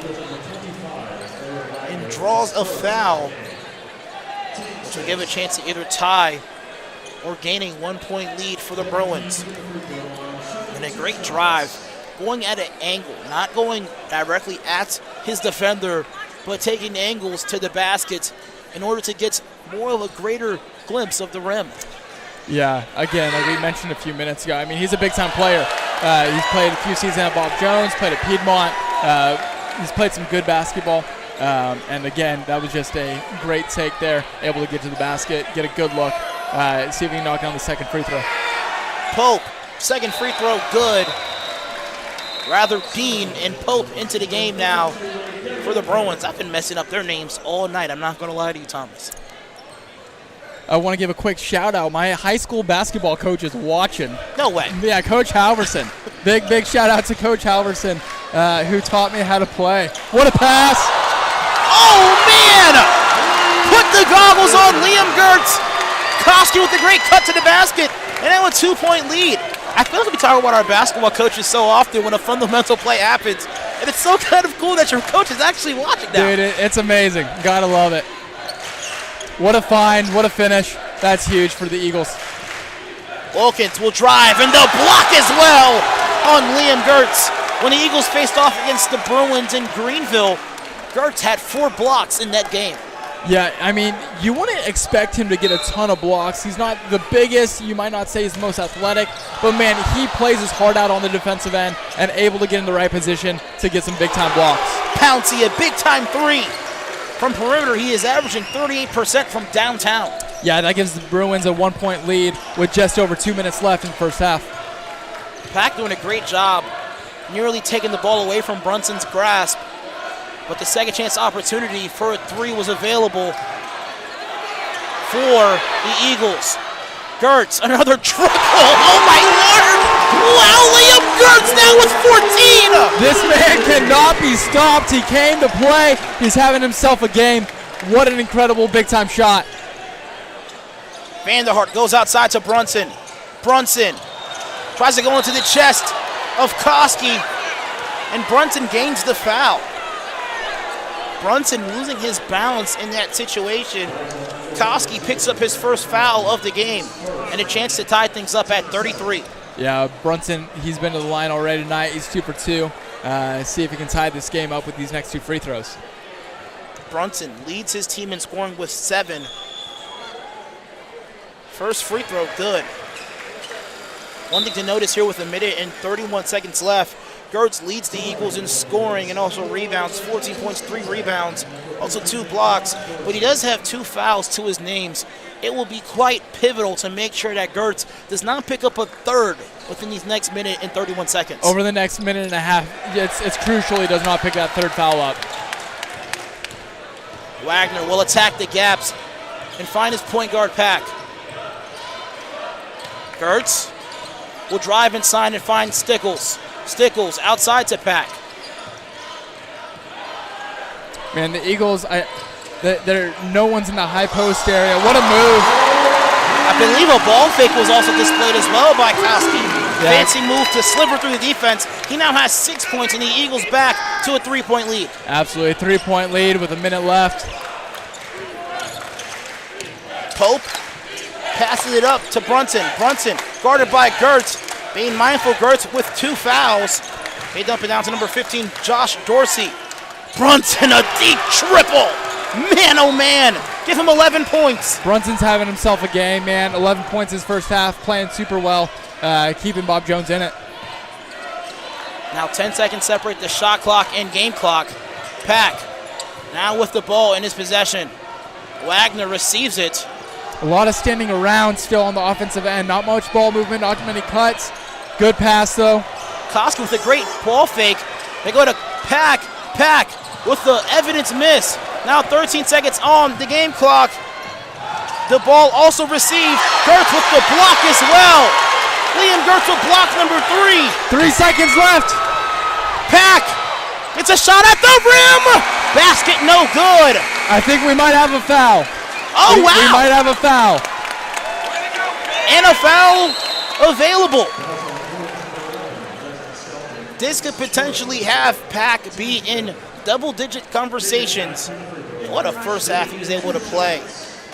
and draws a foul, which will give a chance to either tie or gaining 1 point lead for the Bruins. And a great drive, going at an angle, not going directly at his defender, but taking angles to the basket in order to get more of a greater glimpse of the rim. Yeah, again, like we mentioned a few minutes ago, I mean, he's a big-time player. He's played a few seasons at Bob Jones, played at Piedmont. He's played some good basketball. And again, that was just a great take there, able to get to the basket, get a good look, see if he can knock down the second free throw. Pope, second free throw, good. Rather Bean and Pope into the game now for the Bruins. I've been messing up their names all night. I'm not going to lie to you, Thomas. I want to give a quick shout out. My high school basketball coach is watching. No way. Yeah, Coach Halverson. Big shout out to Coach Halverson, who taught me how to play. What a pass. Oh, man! Put the goggles on Liam Gertz. Koski with a great cut to the basket. And now a 2 point lead. I feel like we talk about our basketball coaches so often when a fundamental play happens. And it's so kind of cool that your coach is actually watching now. Dude, it's amazing. Gotta love it. What a find, what a finish. That's huge for the Eagles. Wilkins will drive, and the block as well on Liam Gertz. When the Eagles faced off against the Bruins in Greenville, Gertz had 4 blocks in that game. Yeah, I mean, you wouldn't expect him to get a ton of blocks. He's not the biggest. You might not say he's the most athletic. But, man, he plays his heart out on the defensive end and able to get in the right position to get some big-time blocks. Pouncey, a big-time 3. From perimeter, he is averaging 38% from downtown. Yeah, that gives the Bruins a 1 point lead with just over 2 minutes left in the first half. Pack doing a great job, nearly taking the ball away from Brunson's grasp. But the second chance opportunity for a 3 was available for the Eagles. Gertz, another triple. Oh, my Lord. Wow, Liam Gertz now with 14. This man cannot be stopped. He came to play. He's having himself a game. What an incredible big-time shot. Vanderhart goes outside to Brunson. Brunson tries to go into the chest of Koski, and Brunson gains the foul. Brunson losing his balance in that situation. Koski picks up his first foul of the game and a chance to tie things up at 33. Yeah, Brunson, he's been to the line already tonight. He's 2 for 2. See if he can tie this game up with these next 2 free throws. Brunson leads his team in scoring with 7. First free throw, good. One thing to notice here with 1 minute and 31 seconds left, Gertz leads the Eagles in scoring and also rebounds, 14 points, 3 rebounds, also 2 blocks. But he does have 2 fouls to his names. It will be quite pivotal to make sure that Gertz does not pick up a third within these next minute and 31 seconds. Over the next minute and a half, it's crucial he does not pick that third foul up. Wagner will attack the gaps and find his point guard Pack. Gertz will drive inside and find Stickles. Stickles outside to Pack. Man, the Eagles, no one's in the high post area. What a move. I believe a ball fake was also displayed as well by Koski. Yeah. Fancy move to sliver through the defense. He now has 6 points, and the Eagles back to a 3 point lead. Absolutely, 3 point lead with 1 minute left. Pope passes it up to Brunson. Brunson guarded by Gertz. Being mindful, Gertz with 2 fouls. They dump it down to number 15, Josh Dorsey. Brunson, a deep triple. Man, oh man. Give him 11 points. Brunson's having himself a game, man. 11 points his first half, playing super well, keeping Bob Jones in it. Now 10 seconds separate the shot clock and game clock. Pack now with the ball in his possession. Wagner receives it. A lot of standing around still on the offensive end. Not much ball movement, not many cuts. Good pass, though. Koska with a great ball fake. They go to Pack. Pack with the evidence miss. Now 13 seconds on the game clock. The ball also received. Gertz with the block as well. Liam Gertz with block number 3. 3 seconds left. Pack. It's a shot at the rim. Basket no good. I think we might have a foul. Oh, wow. We might have a foul. And a foul available. This could potentially have Pack be in double-digit conversations. What a first half he was able to play.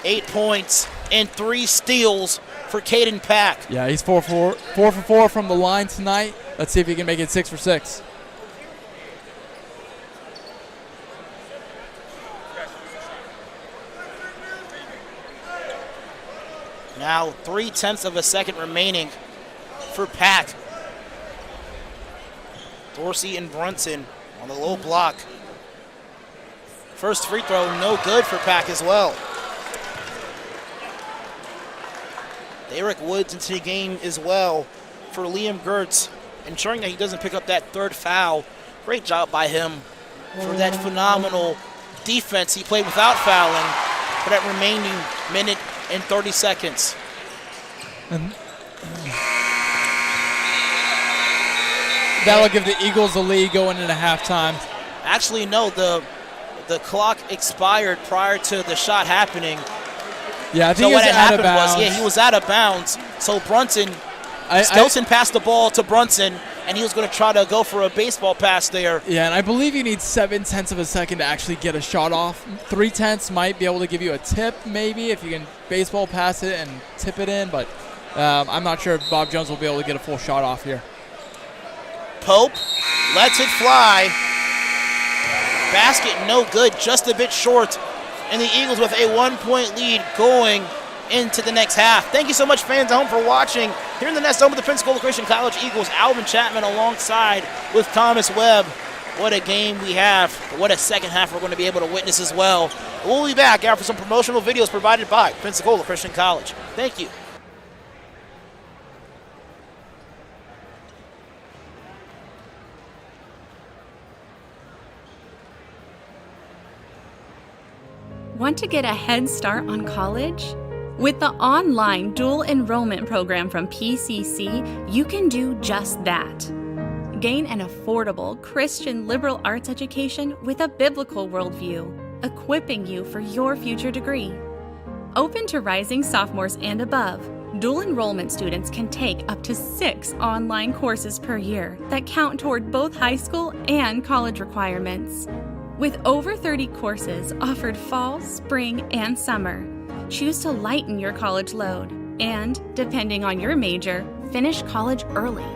8 points and 3 steals for Caden Pack. Yeah, he's 4 for 4 from the line tonight. Let's see if he can make it 6 for 6. Now 0.3 of a second remaining for Pack. Dorsey and Brunson on the low block. First free throw, no good for Pack as well. Derek Woods into the game as well for Liam Gertz, ensuring that he doesn't pick up that 3rd foul. Great job by him for that phenomenal defense he played without fouling for that remaining minute and 30 seconds. That'll give the Eagles the lead going into halftime. Actually, no, the clock expired prior to the shot happening. Yeah, I think So he what was had out happened of bounds. was, he was out of bounds. So Skelton passed the ball to Brunson, and he was going to try to go for a baseball pass there. Yeah, and I believe you need 0.7 of a second to actually get a shot off. 0.3 might be able to give you a tip, maybe, if you can baseball pass it and tip it in, but I'm not sure if Bob Jones will be able to get a full shot off here. Pope lets it fly. Basket no good, just a bit short. And the Eagles with a 1-point lead going into the next half. Thank you so much, fans at home, for watching. Here in the Nest Dome with the Pensacola Christian College Eagles, Alvin Chapman alongside with Thomas Webb. What a game we have. What a second half we're going to be able to witness as well. We'll be back after some promotional videos provided by Pensacola Christian College. Thank you. Want to get a head start on college? With the online dual enrollment program from PCC, you can do just that. Gain an affordable Christian liberal arts education with a biblical worldview, equipping you for your future degree. Open to rising sophomores and above, dual enrollment students can take up to 6 online courses per year that count toward both high school and college requirements. With over 30 courses offered fall, spring, and summer, choose to lighten your college load and, depending on your major, finish college early.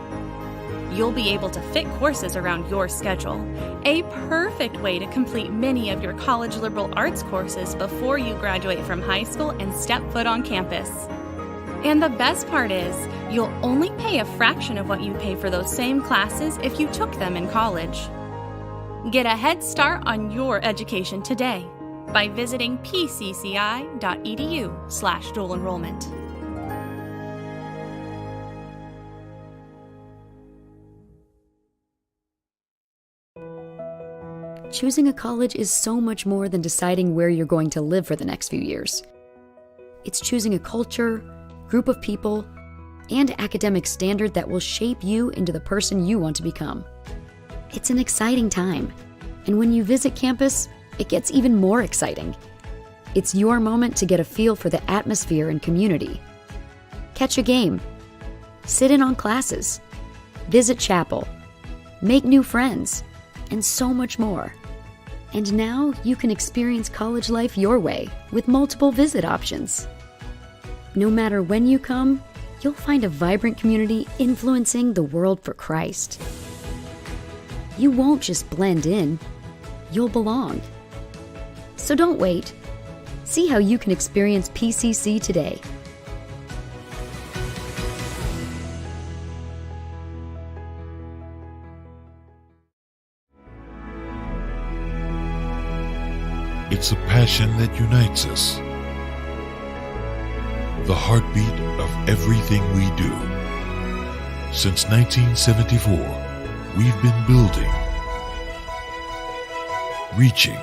You'll be able to fit courses around your schedule, a perfect way to complete many of your college liberal arts courses before you graduate from high school and step foot on campus. And the best part is, you'll only pay a fraction of what you pay for those same classes if you took them in college. Get a head start on your education today by visiting pcci.edu/dual enrollment. Choosing a college is so much more than deciding where you're going to live for the next few years. It's choosing a culture, group of people, and academic standard that will shape you into the person you want to become. It's an exciting time, and when you visit campus, it gets even more exciting. It's your moment to get a feel for the atmosphere and community. Catch a game, sit in on classes, visit chapel, make new friends, and so much more. And now you can experience college life your way with multiple visit options. No matter when you come, you'll find a vibrant community influencing the world for Christ. You won't just blend in, you'll belong. So don't wait. See how you can experience PCC today. It's a passion that unites us. The heartbeat of everything we do. Since 1974, we've been building, reaching,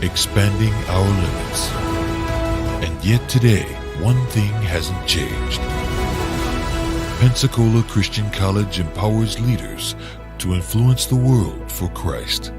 expanding our limits. And yet today, one thing hasn't changed. Pensacola Christian College empowers leaders to influence the world for Christ.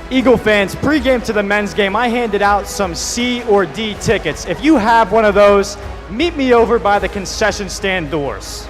Eagle fans, pregame to the men's game, I handed out some C or D tickets. If you have one of those, meet me over by the concession stand doors.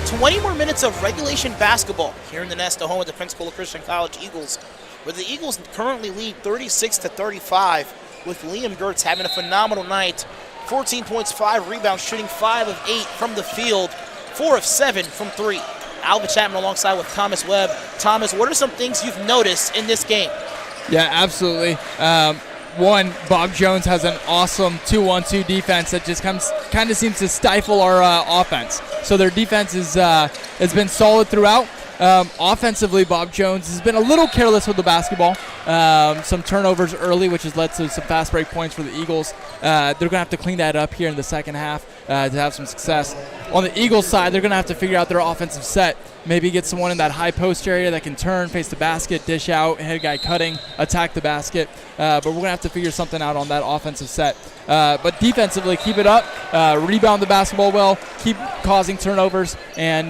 20 more minutes of regulation basketball here in the Nesta, home of the Pensacola Christian College Eagles, where the Eagles currently lead 36-35, with Liam Gertz having a phenomenal night. 14 points, 5 rebounds, shooting 5 of 8 from the field, 4 of 7 from 3. Alvin Chapman alongside with Thomas Webb. Thomas, what are some things you've noticed in this game? Yeah, absolutely. One, Bob Jones has an awesome 2-on-2 defense that just kind of seems to stifle our offense. So their defense has been solid throughout. Offensively, Bob Jones has been a little careless with the basketball. Some turnovers early, which has led to some fast break points for the Eagles. They're going to have to clean that up here in the second half to have some success. On the Eagles side, they're going to have to figure out their offensive set. Maybe get someone in that high post area that can turn, face the basket, dish out, head guy cutting, attack the basket. But we're going to have to figure something out on that offensive set. But defensively, keep it up, rebound the basketball well, keep causing turnovers, and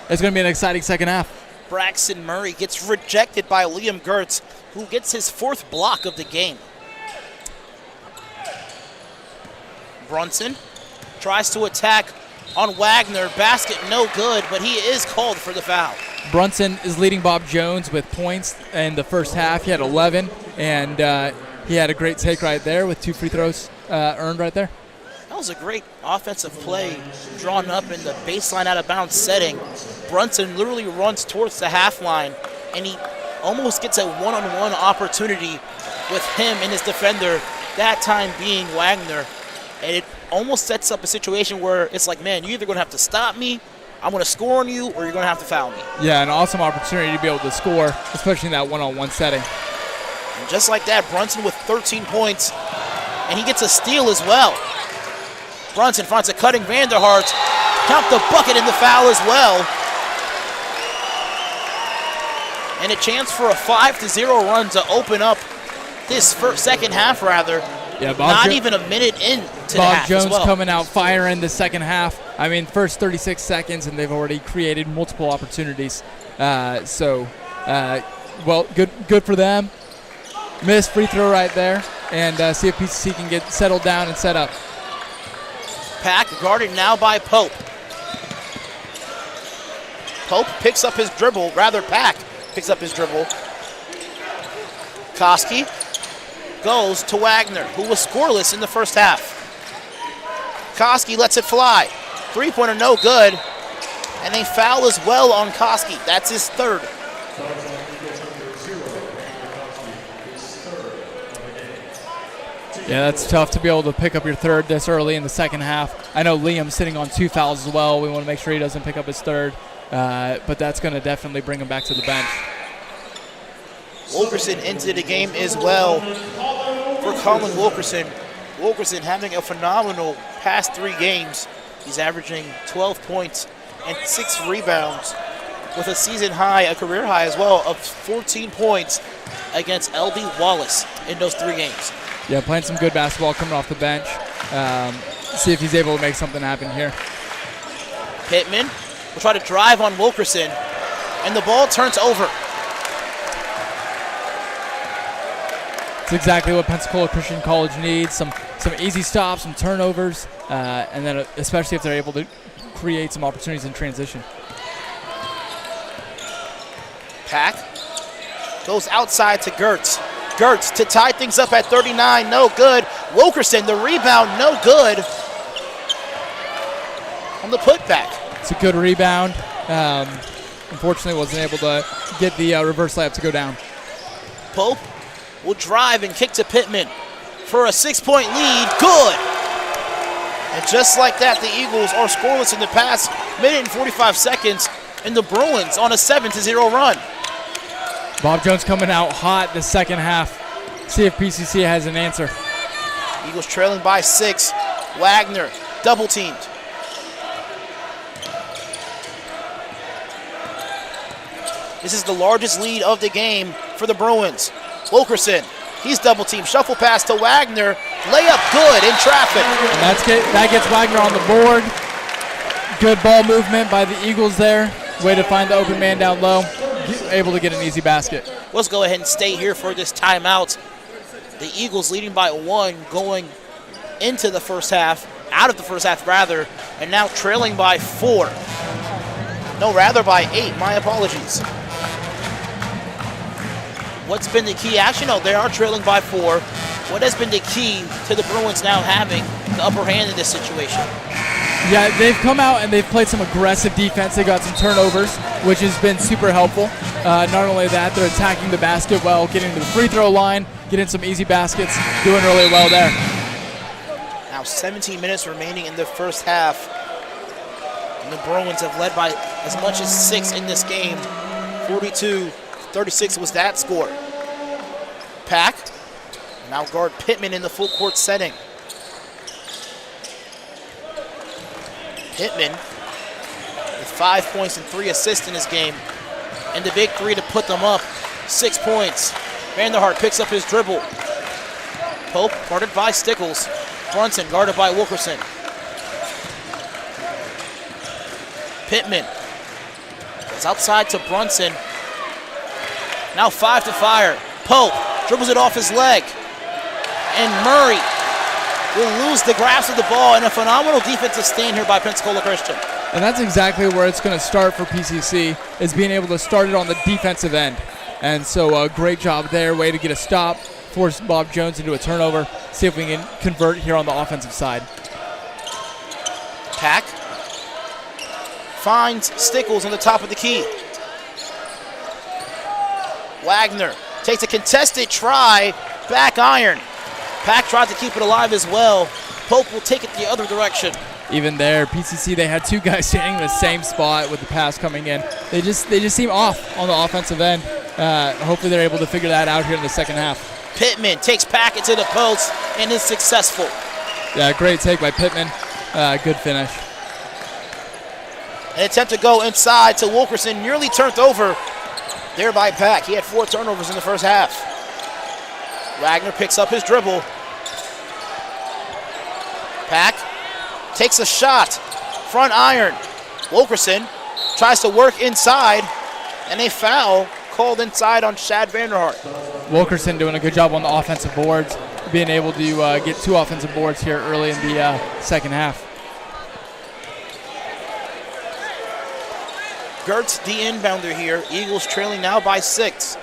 it's going to be an exciting second half. Braxton Murray gets rejected by Liam Gertz, who gets his 4th block of the game. Brunson tries to attack on Wagner. Basket no good, but he is called for the foul. Brunson is leading Bob Jones with points in the first half. He had 11, and he had a great take right there with 2 free throws earned right there. That was a great offensive play drawn up in the baseline out of bounds setting. Brunson literally runs towards the half line, and he almost gets a one-on-one opportunity with him and his defender, that time being Wagner. And it almost sets up a situation where it's like, man, you're either going to have to stop me, I'm going to score on you, or you're going to have to foul me. Yeah, an awesome opportunity to be able to score, especially in that one-on-one setting. And just like that, Brunson with 13 points, and he gets a steal as well. Brunson finds a cutting Vanderhart, count the bucket and the foul as well. And a chance for a 5-0 run to open up this second half, rather. Yeah, Not even a minute into the half Bob Jones as well. coming out firing the second half. I mean, first 36 seconds, and they've already created multiple opportunities. Well, good for them. Missed free throw right there, and see if PCC can get settled down and set up. Pack guarded now by Pope. Pope picks up his dribble, rather Pack picks up his dribble. Koski goes to Wagner, who was scoreless in the first half. Koski lets it fly. 3-pointer no good. And they foul as well on Koski. That's his 3rd. Yeah, that's tough to be able to pick up your 3rd this early in the second half. I know Liam's sitting on 2 fouls as well. We want to make sure he doesn't pick up his 3rd. But that's going to definitely bring him back to the bench. Wilkerson into the game as well for Colin Wilkerson. Wilkerson having a phenomenal past 3 games. He's averaging 12 points and 6 rebounds with a season high, a career high as well, of 14 points against L.B. Wallace in those 3 games. Yeah, playing some good basketball coming off the bench. See if he's able to make something happen here. Pittman will try to drive on Wilkerson, and the ball turns over. It's exactly what Pensacola Christian College needs, some easy stops, some turnovers, and then especially if they're able to create some opportunities in transition. Pack goes outside to Gertz. Gertz to tie things up at 39, no good. Wilkerson, the rebound, no good. On the putback. It's a good rebound. Unfortunately, wasn't able to get the reverse layup to go down. Pope will drive and kick to Pittman for a 6-point lead. Good. And just like that, the Eagles are scoreless in the past minute and 45 seconds, and the Bruins on a 7-0 run. Bob Jones coming out hot the second half. See if PCC has an answer. Eagles trailing by 6. Wagner double teamed. This is the largest lead of the game for the Bruins. Wilkerson, he's double teamed. Shuffle pass to Wagner. Layup good in traffic. And that gets Wagner on the board. Good ball movement by the Eagles there. Way to find the open man down low. Able to get an easy basket. Let's go ahead and stay here for this timeout. The Eagles leading by 1 going into the first half, out of the first half rather, and now trailing by 4. No, rather by 8. My apologies. What's been the key? Actually, no, they are trailing by 4. What has been the key to the Bruins now having the upper hand in this situation? Yeah, they've come out and they've played some aggressive defense. They got some turnovers, which has been super helpful. Not only that, they're attacking the basket well, getting to the free throw line, getting some easy baskets, doing really well there. Now 17 minutes remaining in the first half. And the Bruins have led by as much as 6 in this game. 42-36 was that score. Pack. Now guard Pittman in the full court setting. Pittman with 5 points and 3 assists in this game. And the big 3 to put them up. 6 points. Vanderhart picks up his dribble. Pope guarded by Stickles. Brunson guarded by Wilkerson. Pittman goes outside to Brunson. Now 5 to fire. Pope dribbles it off his leg. And Murray will lose the grasp of the ball, and a phenomenal defensive stand here by Pensacola Christian. And that's exactly where it's going to start for PCC, is being able to start it on the defensive end. And so great job there, way to get a stop, force Bob Jones into a turnover, see if we can convert here on the offensive side. Pack finds Stickles on the top of the key. Wagner takes a contested try, back iron. Pack tried to keep it alive as well. Pope will take it the other direction. Even there, PCC, they had 2 guys standing in the same spot with the pass coming in. They just seem off on the offensive end. Hopefully they're able to figure that out here in the second half. Pittman takes Pack into the post and is successful. Yeah, great take by Pittman. Good finish. An attempt to go inside to Wilkerson, nearly turned over there by Pack. He had 4 turnovers in the first half. Wagner picks up his dribble. Pack takes a shot. Front iron. Wilkerson tries to work inside, and a foul called inside on Shad Vanderhart. Wilkerson doing a good job on the offensive boards, being able to get 2 offensive boards here early in the second half. Gertz, the inbounder here. Eagles trailing now by 6.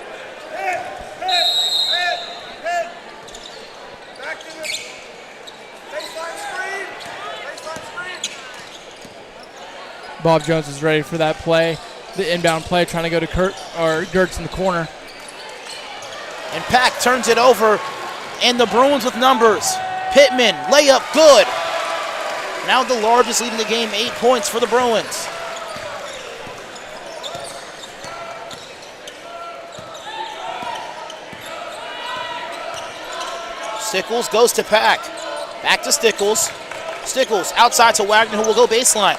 Bob Jones is ready for that play. The inbound play, trying to go to Gertz in the corner. And Pack turns it over, and the Bruins with numbers. Pittman, layup, good. Now the largest lead in the game, 8 points for the Bruins. Stickles goes to Pack. Back to Stickles. Stickles outside to Wagner, who will go baseline.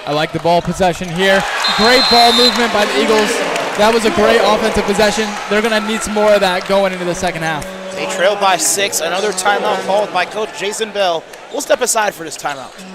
I like the ball possession here. Great ball movement by the Eagles. That was a great offensive possession. They're going to need some more of that going into the second half. They trail by 6. Another timeout called by Coach Jason Bell. We'll step aside for this timeout.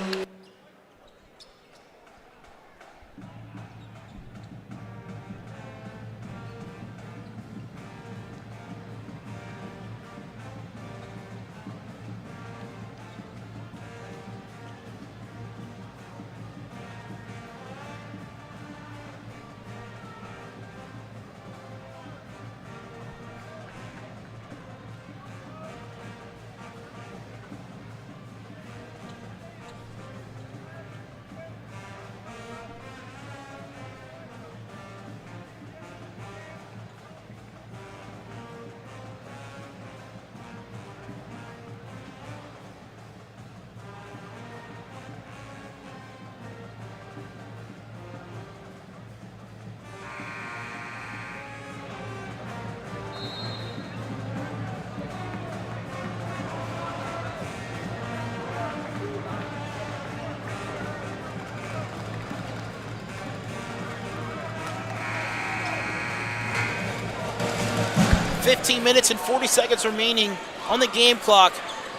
.15 minutes and 40 seconds remaining on the game clock.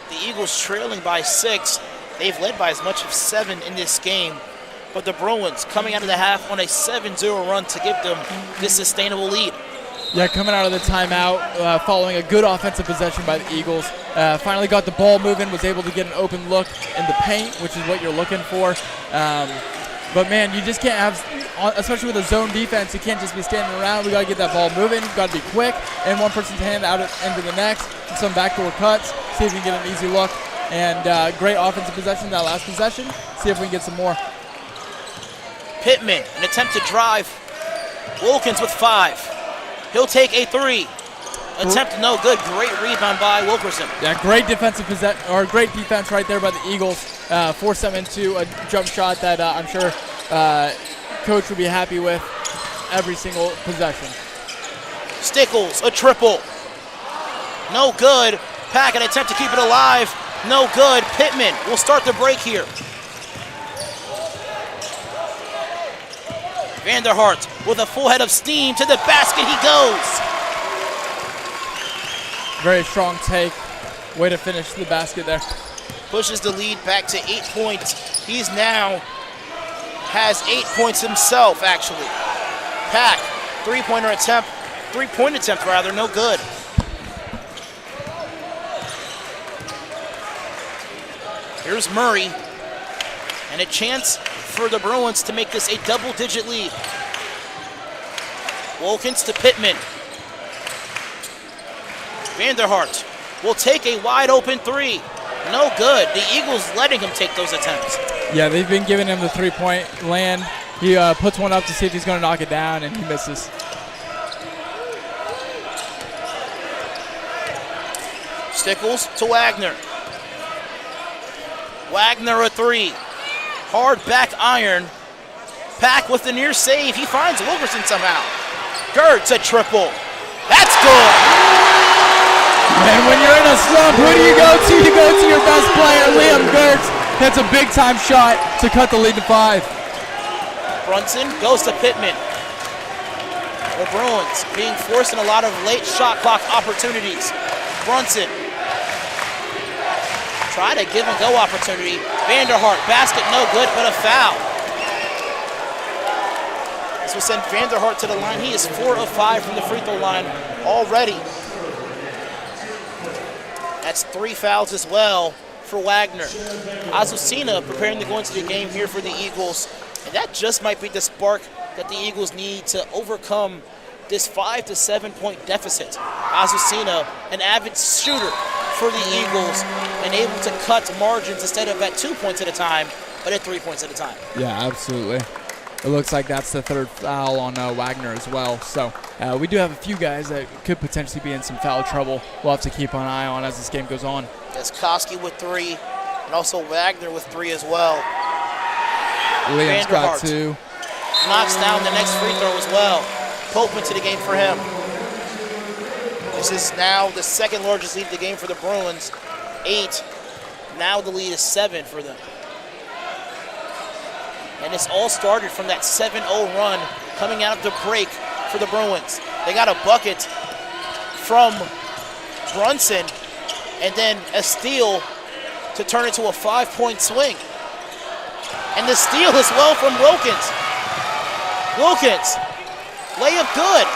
The Eagles trailing by 6. They've led by as much as 7 in this game. But the Bruins coming out of the half on a 7-0 run to give them this sustainable lead. Yeah, coming out of the timeout, following a good offensive possession by the Eagles. Finally got the ball moving, was able to get an open look in the paint, which is what you're looking for. But, man, you just can't have, especially with a zone defense, you can't just be standing around. We got to get that ball moving. We've got to be quick. And one person's hand out into the next. And some backdoor cuts. See if we can get an easy look. And great offensive possession that last possession. See if we can get some more. Pittman, an attempt to drive. Wilkins with 5. He'll take a 3. Attempt no good. Great rebound by Wilkerson. Yeah, great great defense right there by the Eagles. Force them into a jump shot that I'm sure coach will be happy with every single possession. Stickles, a triple. No good. Pack, an attempt to keep it alive. No good. Pittman will start the break here. Vanderhart with a full head of steam to the basket he goes. Very strong take. Way to finish the basket there. Pushes the lead back to 8 points. He's now has 8 points himself, actually. Pack, three-point attempt rather, no good. Here's Murray, and a chance for the Bruins to make this a double-digit lead. Wilkins to Pittman. Vanderhart will take a wide-open 3. No good. The Eagles letting him take those attempts. Yeah, they've been giving him the 3-point land. He puts one up to see if he's going to knock it down, and he misses. Stickles to Wagner. Wagner a 3. Hard back iron. Pack with the near save. He finds Wilkerson somehow. Gertz a triple. That's good. And when you're in a slump, who do you go to? You go to your best player, Liam Gertz. Hits a big-time shot to cut the lead to 5. Brunson goes to Pittman. The Bruins being forced in a lot of late shot clock opportunities. Brunson. Try to give and go opportunity. Vanderhart, basket no good, but a foul. This will send Vanderhart to the line. He is 4 of 5 from the free throw line already. That's 3 fouls as well for Wagner. Azucena preparing to go into the game here for the Eagles. And that just might be the spark that the Eagles need to overcome this 5 to 7 point deficit. Azucena, an avid shooter for the Eagles, and able to cut margins instead of at 2 points at a time, but at 3 points at a time. Yeah, absolutely. It looks like that's the 3rd foul on Wagner as well. So we do have a few guys that could potentially be in some foul trouble. We'll have to keep an eye on as this game goes on. That's Koski with 3, and also Wagner with 3 as well. Liam's got 2. Knocks down the next free throw as well. Pope into the game for him. This is now the 2nd largest lead of the game for the Bruins. 8. Now the lead is 7 for them. And it's all started from that 7-0 run coming out of the break for the Bruins. They got a bucket from Brunson and then a steal to turn it to a 5-point swing. And the steal as well from Wilkins. Wilkins, layup good.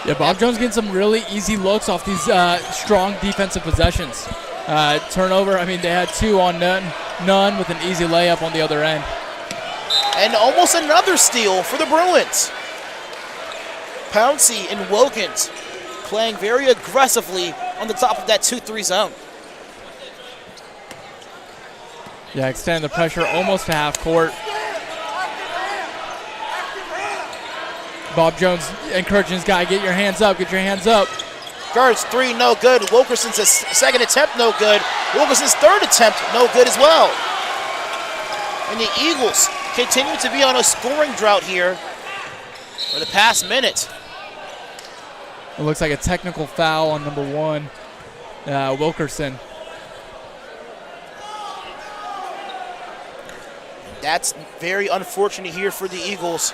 Yeah, Bob Jones getting some really easy looks off these strong defensive possessions. Turnover, I mean, they had 2 on none with an easy layup on the other end. And almost another steal for the Bruins. Pouncey and Wilkins playing very aggressively on the top of that 2-3 zone. Yeah, extending the pressure almost to half court. Bob Jones encouraging his guy, get your hands up, get your hands up. Gertz 3, no good. Wilkerson's 2nd attempt, no good. Wilkerson's 3rd attempt, no good as well. And the Eagles continue to be on a scoring drought here for the past minute. It looks like a technical foul on number 1, Wilkerson. That's very unfortunate here for the Eagles.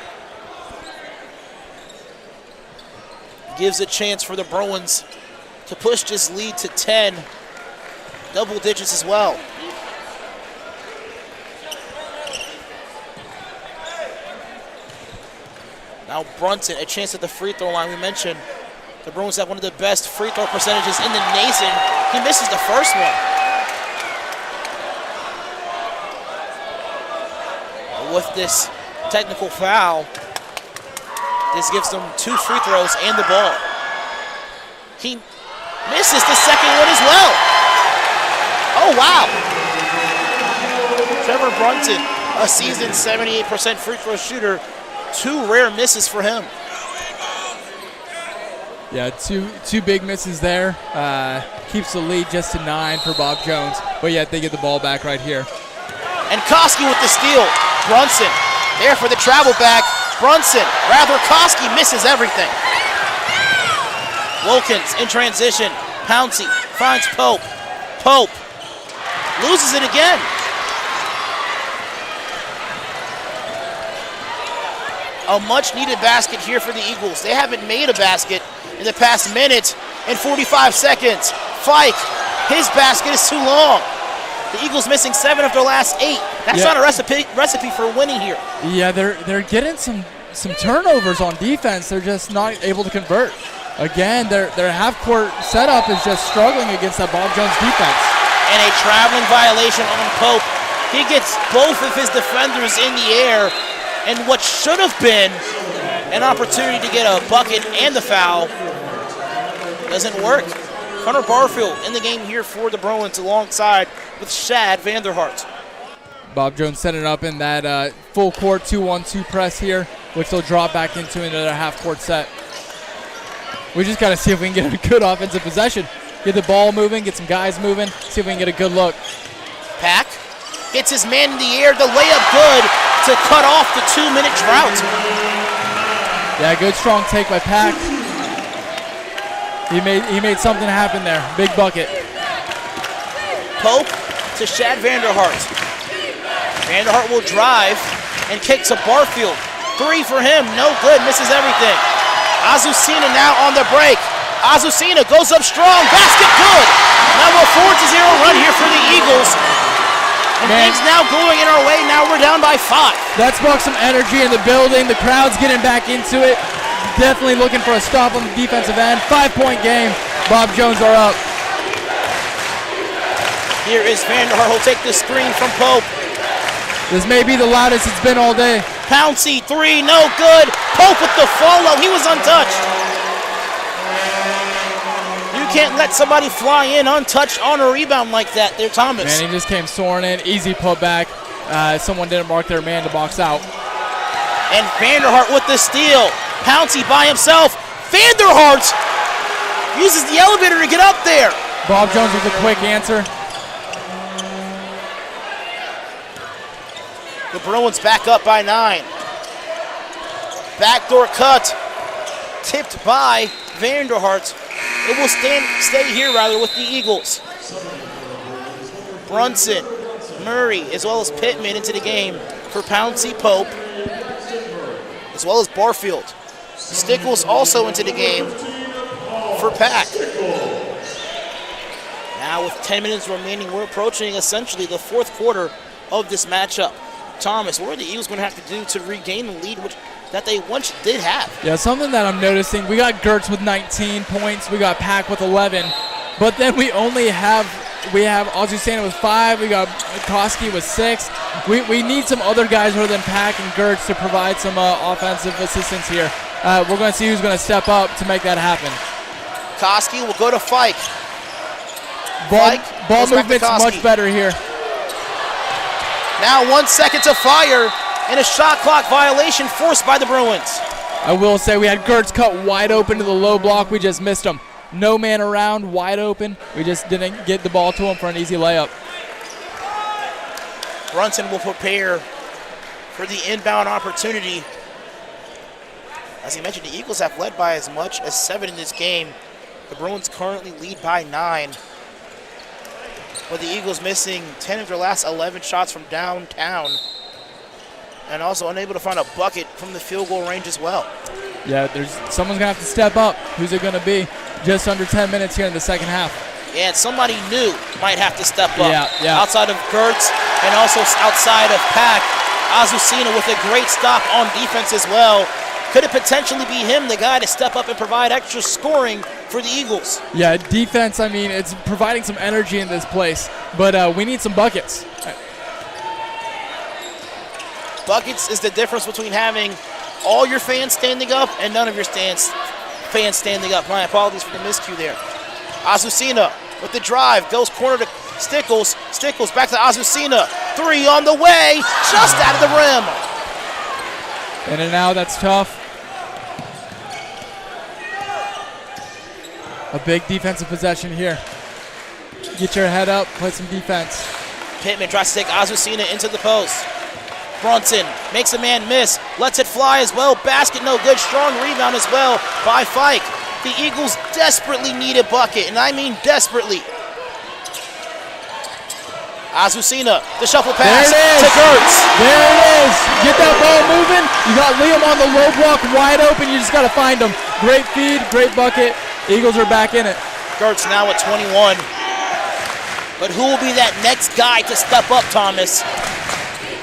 Gives a chance for the Bruins to push this lead to 10, double digits as well. Now Brunson, a chance at the free throw line. We mentioned the Bruins have one of the best free throw percentages in the nation. He misses the first one. with this technical foul, this gives them 2 free throws and the ball. He misses the second one as well. Oh, wow. Trevor Brunson, a seasoned 78% free throw shooter, 2 rare misses for him. Yeah, two big misses there. Keeps the lead just to 9 for Bob Jones, but yet they get the ball back right here. And Koski with the steal. Brunson there for the travel back. Brunson, Koski misses everything. Wilkins in transition. Pouncey finds Pope. Pope loses it again. A much-needed basket here for the Eagles. They haven't made a basket in the past minute and 45 seconds. Fike, his basket is too long. The Eagles missing 7 of their last 8. That's not a recipe for winning here. Yeah, they're getting some turnovers on defense. They're just not able to convert. Again, their half-court setup is just struggling against that Bob Jones defense. And a traveling violation on Pope. He gets both of his defenders in the air, and what should have been an opportunity to get a bucket and the foul doesn't work. Hunter Barfield in the game here for the Bruins alongside with Shad Vanderhart. Bob Jones setting up in that full court 2-1-2 press here, which they'll drop back into another half-court set. We just got to see if we can get a good offensive possession. Get the ball moving, get some guys moving, see if we can get a good look. Pack gets his man in the air, the layup good to cut off the 2-minute drought. Yeah, good strong take by Pack. He made something happen there. Big bucket. Pope to Shad Vanderhart. Vanderhart will drive and kicks a Barfield. 3 for him, no good, misses everything. Azucena now on the break. Azucena goes up strong, basket good. Now a 4-0 run here for the Eagles. And things now going in our way, now we're down by 5. That sparked some energy in the building. The crowd's getting back into it. Definitely looking for a stop on the defensive end. 5-point game. Bob Jones are up. Here is Vanderhart. He'll take the screen from Pope. This may be the loudest it's been all day. Pouncey, 3, no good. Pope with the follow. He was untouched. You can't let somebody fly in untouched on a rebound like that there, Thomas. Man, he just came soaring in. Easy putback. Someone didn't mark their man to box out. And Vanderhart with the steal. Pouncey by himself. Vanderhart uses the elevator to get up there. Bob Jones with a quick answer. The Bruins back up by 9. Backdoor cut. Tipped by Vanderhart. It will stay here with the Eagles. Brunson, Murray, as well as Pittman into the game for Pouncey, Pope, as well as Barfield. Stickles also into the game for Pack. Now with 10 minutes remaining, we're approaching essentially the 4th quarter of this matchup. Thomas, what are the Eagles going to have to do to regain the lead that they once did have? Yeah, something that I'm noticing, we got Gertz with 19 points, we got Pack with 11, but then we have Azucena with 5, we got Koski with 6. We need some other guys other than Pack and Gertz to provide some offensive assistance here. We're going to see who's going to step up to make that happen. Koski will go to Fike. Ball movement's much better here. Now 1 second to fire, and a shot clock violation forced by the Bruins. I will say we had Gertz cut wide open to the low block. We just missed him. No man around, wide open. We just didn't get the ball to him for an easy layup. Brunson will prepare for the inbound opportunity. As he mentioned, the Eagles have led by as much as 7 in this game. The Bruins currently lead by 9. But the Eagles missing 10 of their last 11 shots from downtown. And also unable to find a bucket from the field goal range as well. Yeah, someone's going to have to step up. Who's it going to be? Just under 10 minutes here in the second half. Yeah, and somebody new might have to step up. Yeah. Outside of Gertz and also outside of Pack. Azucena with a great stop on defense as well. Could it potentially be him, the guy to step up and provide extra scoring for the Eagles? Yeah, defense, I mean, it's providing some energy in this place, but we need some buckets. Buckets is the difference between having all your fans standing up and none of your fans standing up. My apologies for the miscue there. Azucena with the drive, goes corner to Stickles. Stickles back to Azucena. 3 on the way, just out of the rim. In and out, that's tough. A big defensive possession here. Get your head up, play some defense. Pittman tries to take Azucena into the post. Brunson makes a man miss, lets it fly as well. Basket no good, strong rebound as well by Fike. The Eagles desperately need a bucket, and I mean desperately. Azucena, the shuffle pass to Gertz. There it is. Get that ball moving. You got Liam on the low block wide open. You just got to find him. Great feed, great bucket. Eagles are back in it. Gertz now at 21. But who will be that next guy to step up, Thomas?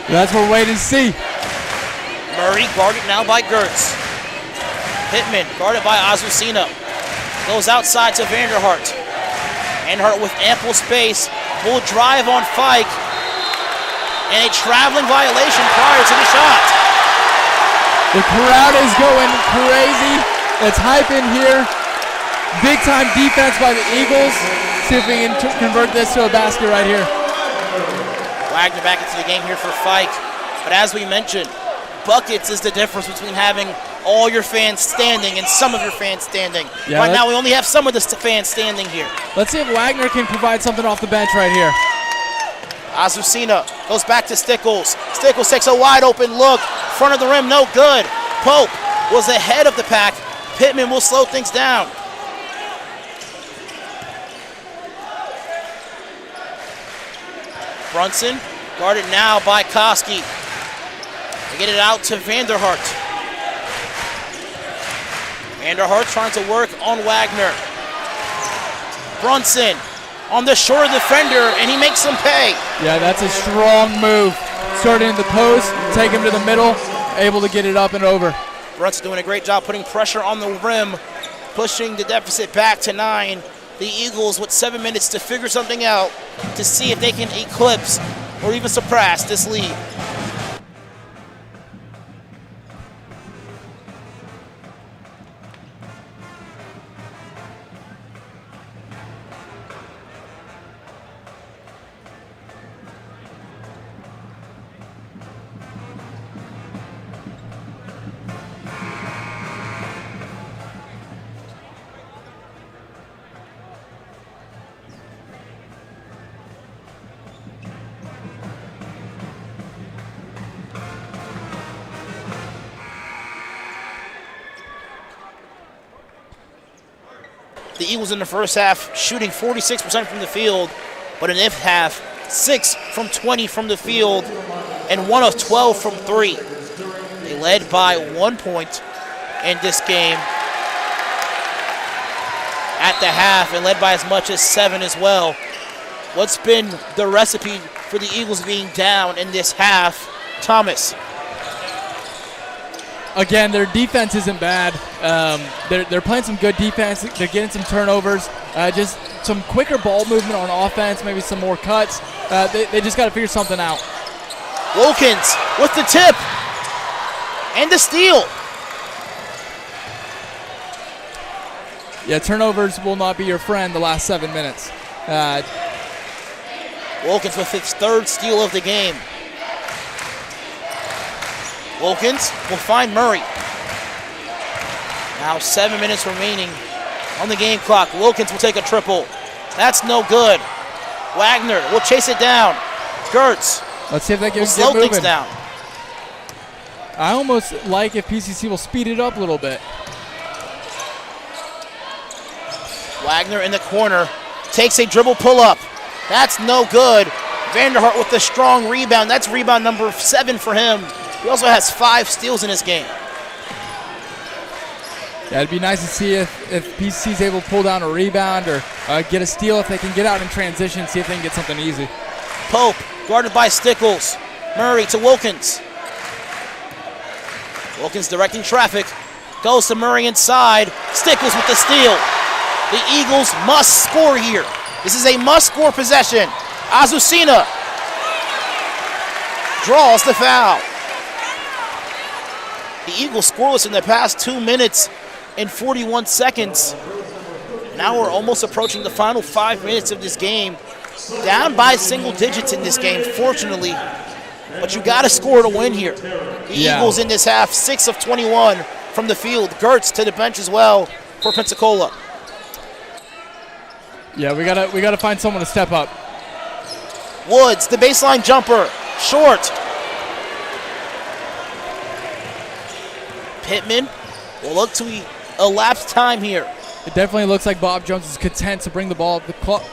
That's what we're waiting to see. Murray guarded now by Gertz. Pittman guarded by Azucena. Goes outside to Vanderhart. Vanderhart with ample space. Will drive on Fike. And a traveling violation prior to the shot. The crowd is going crazy. It's hype in here. Big time defense by the Eagles. See if we can convert this to a basket right here. Wagner back into the game here for Fike. But as we mentioned, buckets is the difference between having all your fans standing and some of your fans standing. Yeah, right now we only have some of the fans standing here. Let's see if Wagner can provide something off the bench right here. Azucena goes back to Stickles. Stickles takes a wide open look. Front of the rim, no good. Pope was ahead of the pack. Pittman will slow things down. Brunson guarded now by Koski. They get it out to Vanderhart. Vanderhart trying to work on Wagner. Brunson on the short defender, and he makes him pay. Yeah, that's a strong move. Starting in the post, take him to the middle, able to get it up and over. Brunson doing a great job putting pressure on the rim, pushing the deficit back to 9. The Eagles with 7 minutes to figure something out to see if they can eclipse or even surpass this lead. The Eagles in the first half shooting 46% from the field, but in the half, 6 from 20 from the field and 1 of 12 from 3. They led by 1 point in this game at the half and led by as much as 7 as well. What's been the recipe for the Eagles being down in this half, Thomas? Again, their defense isn't bad. They're playing some good defense. They're getting some turnovers. Just some quicker ball movement on offense, maybe some more cuts. They just got to figure something out. Wilkins with the tip and the steal. Yeah, turnovers will not be your friend the last 7 minutes. Wilkins with his 3rd steal of the game. Wilkins will find Murray. Now 7 minutes remaining on the game clock. Wilkins will take a triple. That's no good. Wagner will chase it down. Gertz Let's see if they can will get slow moving. things down. I almost like if PCC will speed it up a little bit. Wagner in the corner takes a dribble pull-up. That's no good. Vanderhart with the strong rebound. That's rebound number 7 for him. He also has 5 steals in this game. Yeah, it'd be nice to see if PCC's able to pull down a rebound or get a steal if they can get out in transition, see if they can get something easy. Pope guarded by Stickles. Murray to Wilkins. Wilkins directing traffic. Goes to Murray inside. Stickles with the steal. The Eagles must score here. This is a must-score possession. Azucena draws the foul. The Eagles scoreless in the past 2 minutes and 41 seconds. Now we're almost approaching the final 5 minutes of this game. Down by single digits in this game, fortunately. But you got to score to win here. The Eagles in this half, 6 of 21 from the field. Gertz to the bench as well for Pensacola. Yeah, we gotta find someone to step up. Woods, the baseline jumper, short. Pittman will look to elapsed time here. It definitely looks like Bob Jones is content to bring the ball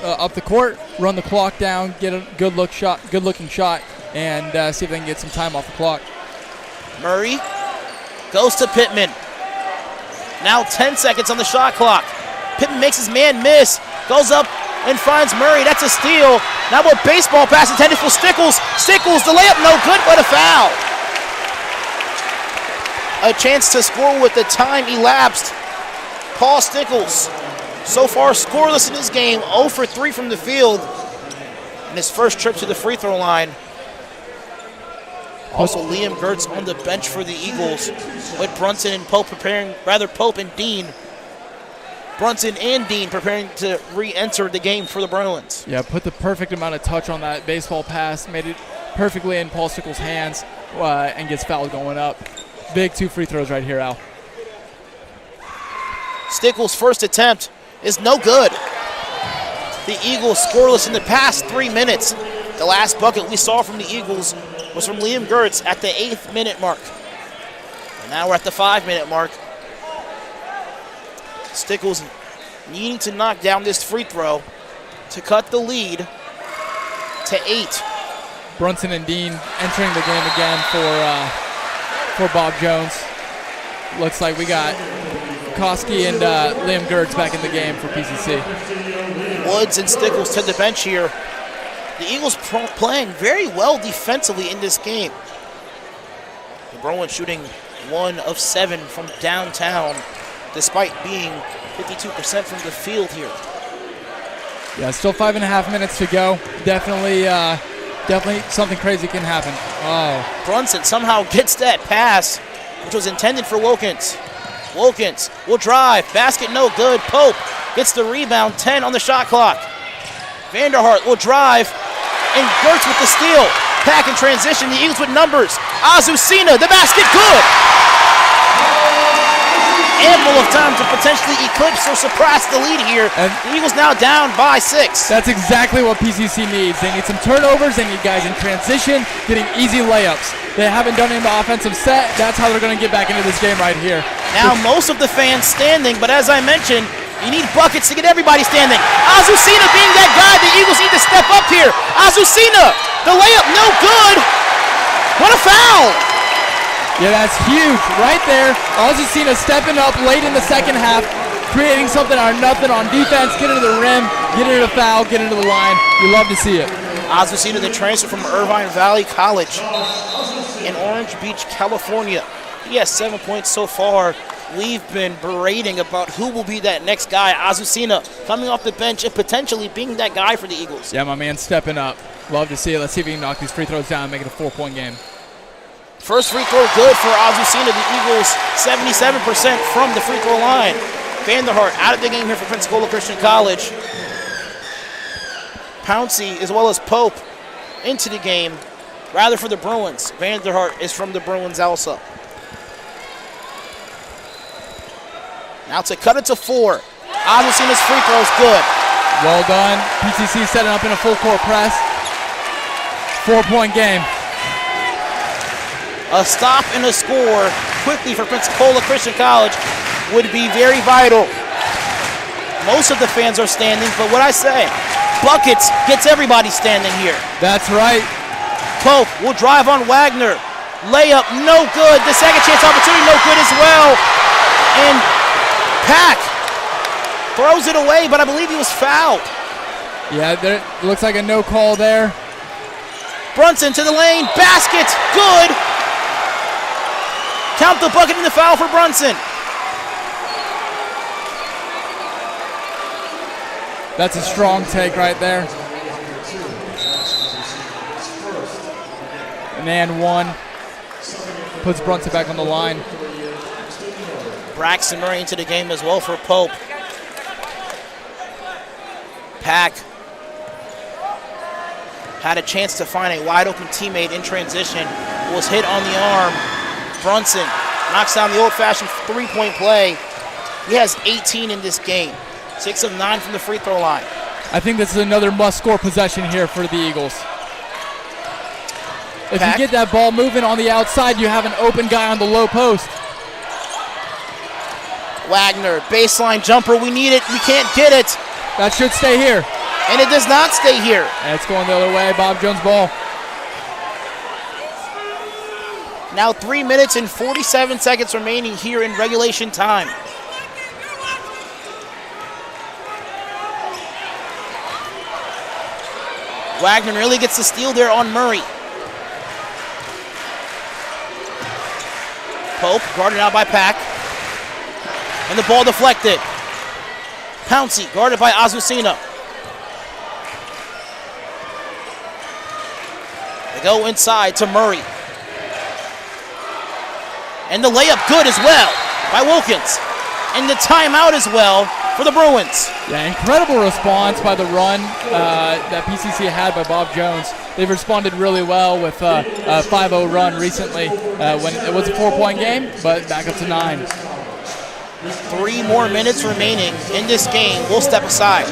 up the court, run the clock down, get a good-looking shot, and see if they can get some time off the clock. Murray goes to Pittman. Now 10 seconds on the shot clock. Pittman makes his man miss, goes up and finds Murray. That's a steal. Now a baseball pass intended for Stickles. Stickles, the layup, no good, but a foul. A chance to score with the time elapsed. Paul Stickles, so far scoreless in this game, 0 for 3 from the field. And his first trip to the free throw line. Also, Liam Gertz on the bench for the Eagles with Brunson and Pope Pope and Dean. Brunson and Dean preparing to re-enter the game for the Bruins. Yeah, put the perfect amount of touch on that baseball pass, made it perfectly in Paul Stickles' hands, and gets fouled going up. Big 2 free throws right here, Al. Stickles' first attempt is no good. The Eagles scoreless in the past 3 minutes. The last bucket we saw from the Eagles was from Liam Gertz at the 8th minute mark. And now we're at the 5-minute mark. Stickles needing to knock down this free throw to cut the lead to 8. Brunson and Dean entering the game again for Bob Jones. Looks like we got Koski and Liam Gertz back in the game for PCC. Woods and Stickles to the bench here. The Eagles playing very well defensively in this game. The Bruins shooting 1 of 7 from downtown, despite being 52% from the field here. Yeah, still 5.5 minutes to go. Definitely something crazy can happen. Oh. Brunson somehow gets that pass, which was intended for Wilkins. Wilkins will drive, basket no good. Pope gets the rebound, 10 on the shot clock. Vanderhart will drive, and Gertz with the steal. Pack in transition, the Eagles with numbers. Azucena, the basket, good! Ample of time to potentially eclipse or surpass the lead here. And the Eagles now down by 6. That's exactly what PCC needs. They need some turnovers. They need guys in transition, getting easy layups. They haven't done it in the offensive set. That's how they're going to get back into this game right here. Now most of the fans standing, but as I mentioned, you need buckets to get everybody standing. Azucena being that guy, the Eagles need to step up here. Azucena, the layup, no good. What a foul. Yeah, that's huge right there. Azucena stepping up late in the second half, creating something out of nothing on defense, get into the rim, get into the foul, get into the line. You love to see it. Azucena, the transfer from Irvine Valley College in Orange Beach, California. He has 7 points so far. We've been berating about who will be that next guy. Azucena coming off the bench and potentially being that guy for the Eagles. Yeah, my man stepping up. Love to see it. Let's see if he can knock these free throws down and make it a 4-point game. First free throw good for Azucena. The Eagles 77% from the free throw line. Vanderhart out of the game here for Pensacola Christian College. Pouncey as well as Pope into the game, rather for the Bruins. Vanderhart is from the Bruins also. Now to cut it to 4. Azucena's free throw is good. Well done. PCC setting up in a full court press. 4-point game. A stop and a score quickly for Pensacola Christian College would be very vital. Most of the fans are standing, but what I say, buckets gets everybody standing here. That's right. Pope will drive on Wagner. Layup, no good. The second chance opportunity, no good as well. And Pack throws it away, but I believe he was fouled. Yeah, there looks like a no call there. Brunson to the lane, basket, good. Count the bucket and the foul for Brunson. That's a strong take right there. And 1 puts Brunson back on the line. Braxton Murray into the game as well for Pope. Pack had a chance to find a wide open teammate in transition. Was hit on the arm. Brunson knocks down the old-fashioned three-point play. He has 18 in this game. 6 of 9 from the free throw line. I think this is another must-score possession here for the Eagles. If Pack. you get that ball moving on the outside, you have an open guy on the low post. Wagner, baseline jumper. We need it. We can't get it. That should stay here. And it does not stay here. And it's going the other way. Bob Jones ball. Now 3 minutes and 47 seconds remaining here in regulation time. Wagner really gets the steal there on Murray. Pope guarded out by Pack. And the ball deflected. Pouncey guarded by Azucena. They go inside to Murray. And the layup good as well by Wilkins. And the timeout as well for the Bruins. Yeah, incredible response by the run that PCC had by Bob Jones. They've responded really well with a 5-0 run recently when it was a 4-point game, but back up to 9. 3 more minutes remaining in this game. We'll step aside.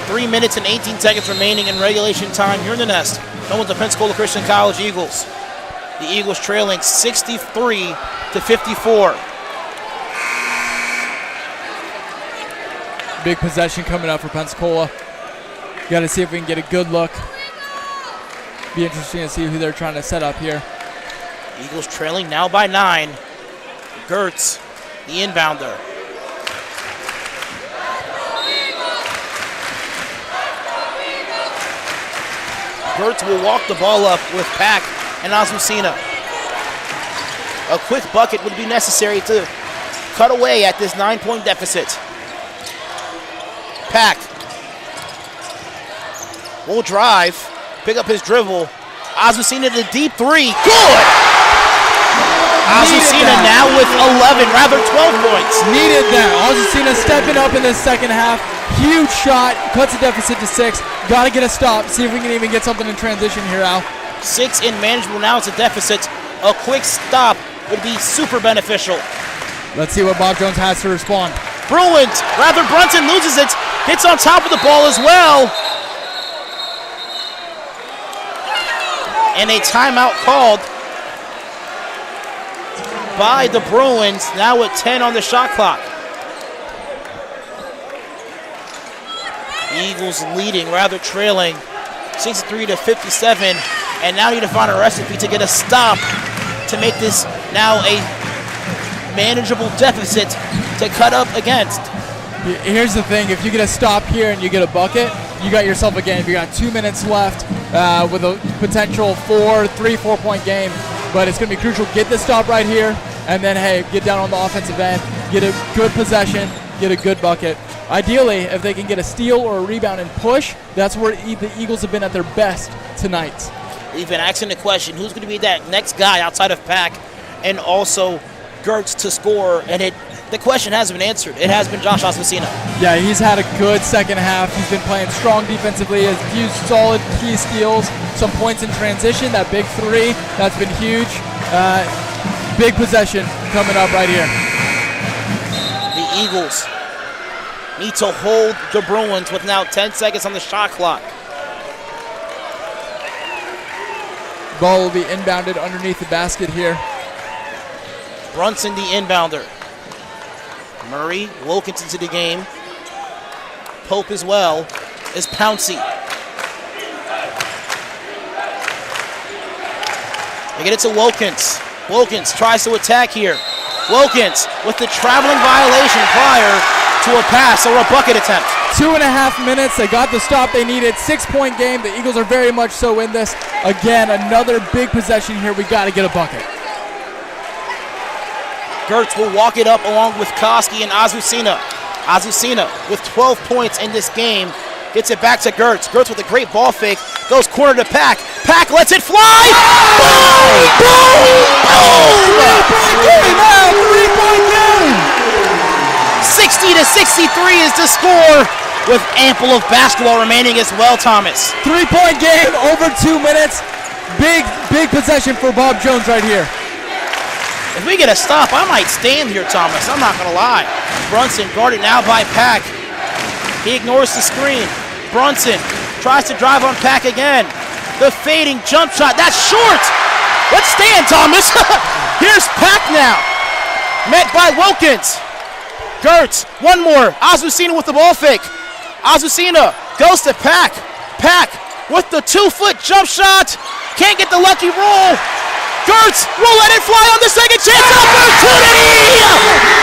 Three minutes and 18 seconds remaining in regulation time here in the Nest. Home with the Pensacola Christian College Eagles. The Eagles trailing 63-54. Big possession coming up for Pensacola. Got to see if we can get a good look. Be interesting to see who they're trying to set up here. Eagles trailing now by 9. Gertz, the inbounder. Gertz will walk the ball up with Pack and Azucena. A quick bucket would be necessary to cut away at this 9-point deficit. Pack will drive, pick up his dribble. Azucena to the deep 3. Good! Azucena now with 11, rather 12 points. Needed that. Azucena stepping up in the second half. Huge shot, cuts the deficit to 6. Got to get a stop. See if we can even get something in transition here, Al. 6 in manageable. Now it's a deficit. A quick stop would be super beneficial. Let's see what Bob Jones has to respond. Bruins, rather Brunson loses it. Gets on top of the ball as well. And a timeout called by the Bruins, now with 10 on the shot clock. The Eagles leading, rather trailing, 63-57, and now need to find a recipe to get a stop to make this now a manageable deficit to cut up against. Here's the thing, if you get a stop here and you get a bucket, you got yourself a game. You got 2 minutes left with a potential 4-point game, but it's going to be crucial. Get the stop right here, and then, hey, get down on the offensive end, get a good possession, get a good bucket. Ideally, if they can get a steal or a rebound and push, that's where the Eagles have been at their best tonight. We've been asking the question, who's going to be that next guy outside of Pack and also Gertz to score, and the question hasn't been answered. It has been Josh Azucena. Yeah, he's had a good second half. He's been playing strong defensively, has used solid key steals, some points in transition. That big 3, that's been huge. Big possession coming up right here. The Eagles need to hold the Bruins with now 10 seconds on the shot clock. Ball will be inbounded underneath the basket here. Brunson, the inbounder. Murray, Wilkins into the game. Pope as well as Pouncey. They get it to Wilkins. Wilkins tries to attack here. Wilkins with the traveling violation prior to a pass or a bucket attempt. 2.5 minutes. They got the stop they needed. 6-point game. The Eagles are very much so in this. Again, another big possession here. We got to get a bucket. Gertz will walk it up along with Koski and Azucena. Azucena with 12 points in this game. Gets it back to Gertz. Gertz with a great ball fake. Goes corner to Pack. Pack lets it fly. Boom! Boom! Boom! 3-point game now. 3-point game. 60-63 is the score with ample of basketball remaining as well, Thomas. 3-point game over 2 minutes. Big possession for Bob Jones right here. If we get a stop, I might stand here, Thomas. I'm not going to lie. Brunson guarded now by Pack. He ignores the screen. Brunson tries to drive on Pack again. The fading jump shot. That's short. Let's stand, Thomas. Here's Pack now. Met by Wilkins. Gertz, one more. Azucena with the ball fake. Azucena goes to Pack. Pack with the 2-foot jump shot. Can't get the lucky roll. Gertz will let it fly on the second chance opportunity!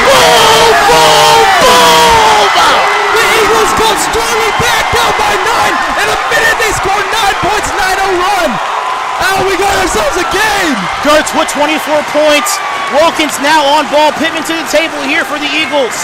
Boom, boom, boom! The Eagles go storming back down by 9. In a minute, they score 9 points, 9-0 run. Oh, we got ourselves a game. Gertz with 24 points. Wilkins now on ball. Pittman to the table here for the Eagles.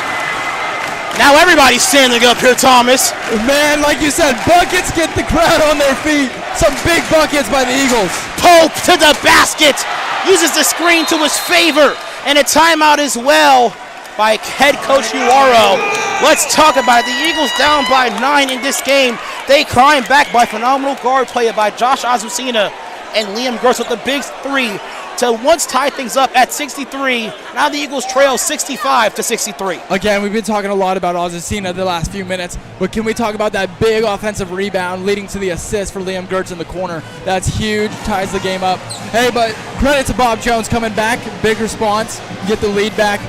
Now everybody's standing up here, Thomas. Man, like you said, buckets get the crowd on their feet. Some big buckets by the Eagles. Pope to the basket. Uses the screen to his favor. And a timeout as well by head coach Uaro. Let's talk about it. The Eagles down by 9 in this game. They climb back by phenomenal guard play by Josh Azucena and Liam Gertz with the big 3 to once tie things up at 63. Now the Eagles trail 65-63. Again, we've been talking a lot about Azucena the last few minutes, but can we talk about that big offensive rebound leading to the assist for Liam Gertz in the corner? That's huge, ties the game up. Hey, but credit to Bob Jones coming back, big response, get the lead back.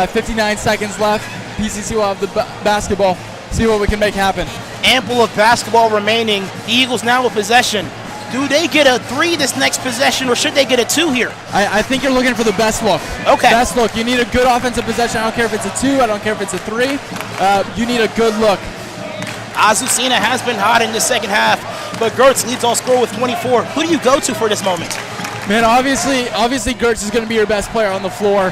59 seconds left. PCC will have the basketball. See what we can make happen. Ample of basketball remaining. The Eagles now with possession. Do they get a 3 this next possession, or should they get a 2 here? I think you're looking for the best look. Okay. Best look. You need a good offensive possession. I don't care if it's a 2. I don't care if it's a 3. You need a good look. Azucena has been hot in the second half, but Gertz leads all score with 24. Who do you go to for this moment? Man, obviously Gertz is going to be your best player on the floor.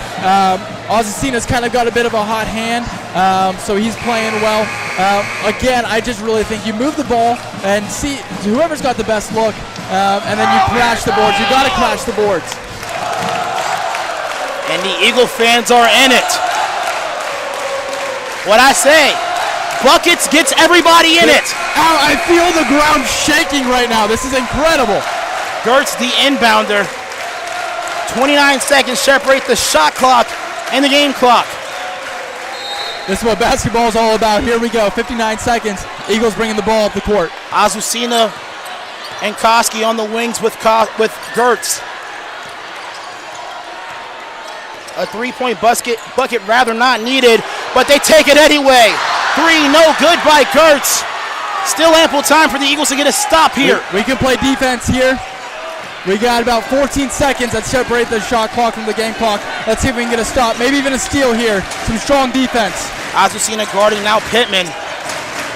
Azucena's kind of got a bit of a hot hand, so he's playing well. Again, I just really think you move the ball and see whoever's got the best look, and then you crash the boards. You got to crash the boards. And the Eagle fans are in it. What I say, buckets gets everybody in it. Ow, I feel the ground shaking right now. This is incredible. Gertz, the inbounder. 29 seconds separate the shot clock and the game clock. This is what basketball is all about. Here we go, 59 seconds. Eagles bringing the ball up the court. Azucena and Koski on the wings with Gertz. A 3-point bucket rather not needed, but they take it anyway. 3, no good by Gertz. Still ample time for the Eagles to get a stop here. We can play defense here. We got about 14 seconds that separate the shot clock from the game clock. Let's see if we can get a stop, maybe even a steal here. Some strong defense. Azucena guarding now Pittman.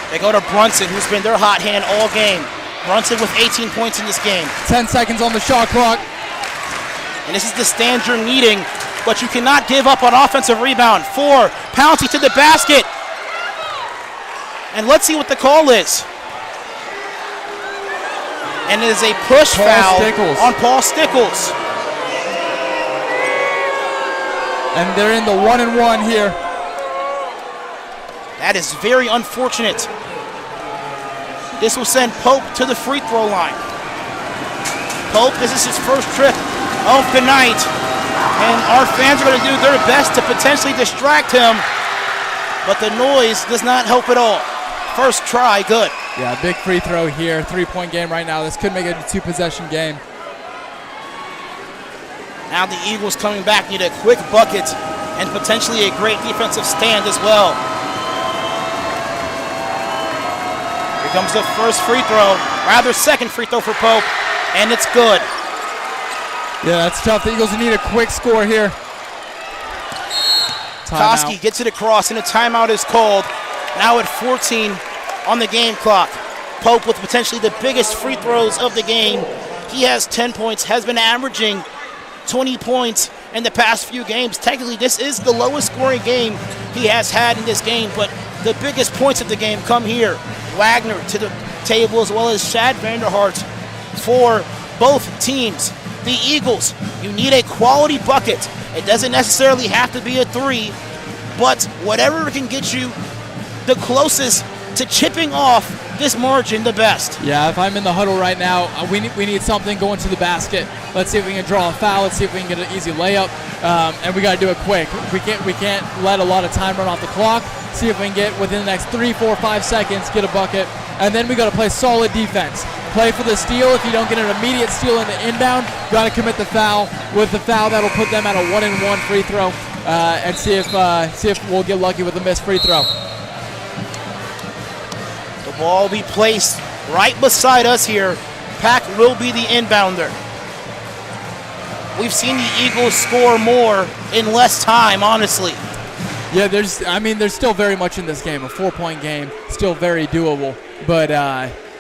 They go to Brunson, who's been their hot hand all game. Brunson with 18 points in this game. 10 seconds on the shot clock. And this is the stand you're needing, but you cannot give up on offensive rebound. 4, Pouncey to the basket. And let's see what the call is. And it is a push foul on Paul Stickles. And they're in the 1-and-1 here. That is very unfortunate. This will send Pope to the free throw line. Pope, this is his first trip of the night. And our fans are going to do their best to potentially distract him. But the noise does not help at all. First try, good. Yeah, big free throw here. 3-point game right now. This could make it a 2-possession game. Now the Eagles coming back need a quick bucket and potentially a great defensive stand as well. Here comes the first free throw, rather second free throw for Pope, and it's good. Yeah, that's tough. The Eagles need a quick score here. Koski gets it across, and a timeout is called. Now at 14 on the game clock. Pope with potentially the biggest free throws of the game. He has 10 points, has been averaging 20 points in the past few games. Technically, this is the lowest scoring game he has had in this game, but the biggest points of the game come here. Wagner to the table, as well as Shad Vanderhart for both teams. The Eagles, you need a quality bucket. It doesn't necessarily have to be a three, but whatever can get you the closest to chipping off this margin, the best. Yeah, if I'm in the huddle right now, we need something going to the basket. Let's see if we can draw a foul. Let's see if we can get an easy layup, and we got to do it quick. We can't let a lot of time run off the clock. See if we can get within the next 3, 4, 5 seconds, get a bucket, and then we got to play solid defense. Play for the steal. If you don't get an immediate steal in the inbound, got to commit the foul. With the foul, that'll put them at a 1-and-1 free throw, and see if we'll get lucky with a missed free throw. The ball will be placed right beside us here. Pack will be the inbounder. We've seen the Eagles score more in less time, honestly. Yeah, there's still very much in this game. A 4-point game, still very doable, but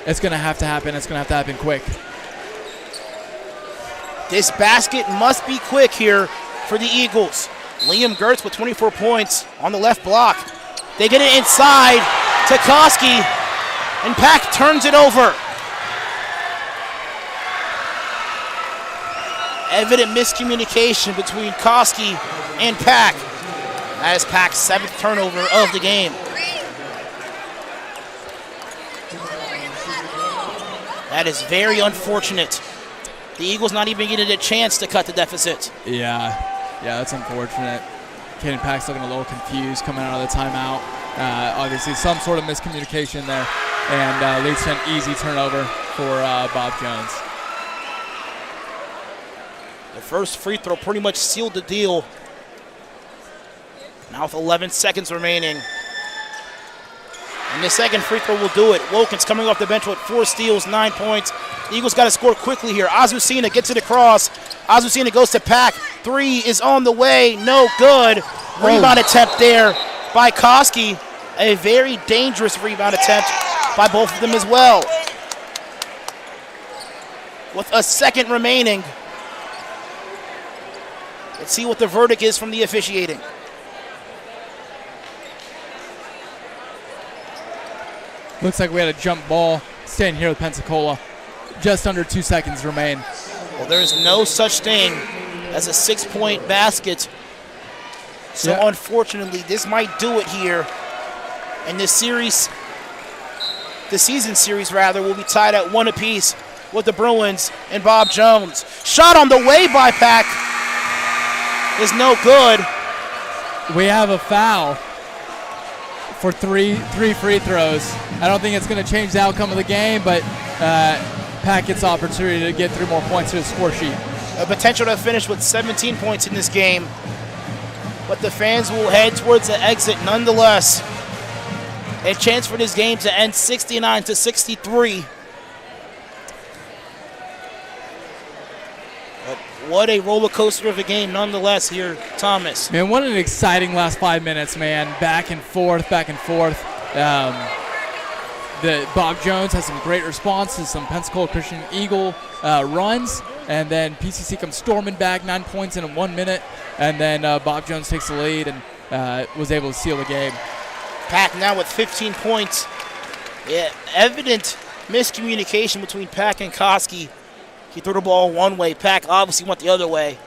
it's going to have to happen. It's going to have to happen quick. This basket must be quick here for the Eagles. Liam Gertz with 24 points on the left block. They get it inside to Koski, and Pack turns it over. Evident miscommunication between Koski and Pack. That is Pack's 7th turnover of the game. That is very unfortunate. The Eagles not even getting a chance to cut the deficit. Yeah, that's unfortunate. Caden Pack's looking a little confused coming out of the timeout. Obviously, some sort of miscommunication there, and leads to an easy turnover for Bob Jones. The first free throw pretty much sealed the deal. Now with 11 seconds remaining. And the second free throw will do it. Wilkins coming off the bench with 4 steals, 9 points. The Eagles got to score quickly here. Azucena gets it across. Azucena goes to Pack. 3 is on the way. No good. Rebound attempt there by Koski. A very dangerous rebound attempt by both of them as well. With a second remaining. Let's see what the verdict is from the officiating. Looks like we had a jump ball staying here with Pensacola. Just under 2 seconds remain. Well, there is no such thing as a 6-point basket. So unfortunately, this might do it here. And this series, the season series rather, will be tied at 1 apiece with the Bruins and Bob Jones. Shot on the way by Pack is no good. We have a foul for three free throws. I don't think it's going to change the outcome of the game, but Pack gets opportunity to get 3 more points to the score sheet. A potential to finish with 17 points in this game, but the fans will head towards the exit nonetheless. A chance for this game to end 69-63. But what a roller coaster of a game nonetheless here, Thomas. Man, what an exciting last 5 minutes, man. Back and forth, back and forth. The Bob Jones has some great responses, some Pensacola Christian Eagle runs, and then PCC comes storming back, 9 points in 1 minute, and then Bob Jones takes the lead and was able to seal the game. Pack now with 15 points. Yeah, evident miscommunication between Pack and Koski. He threw the ball one way. Pack obviously went the other way,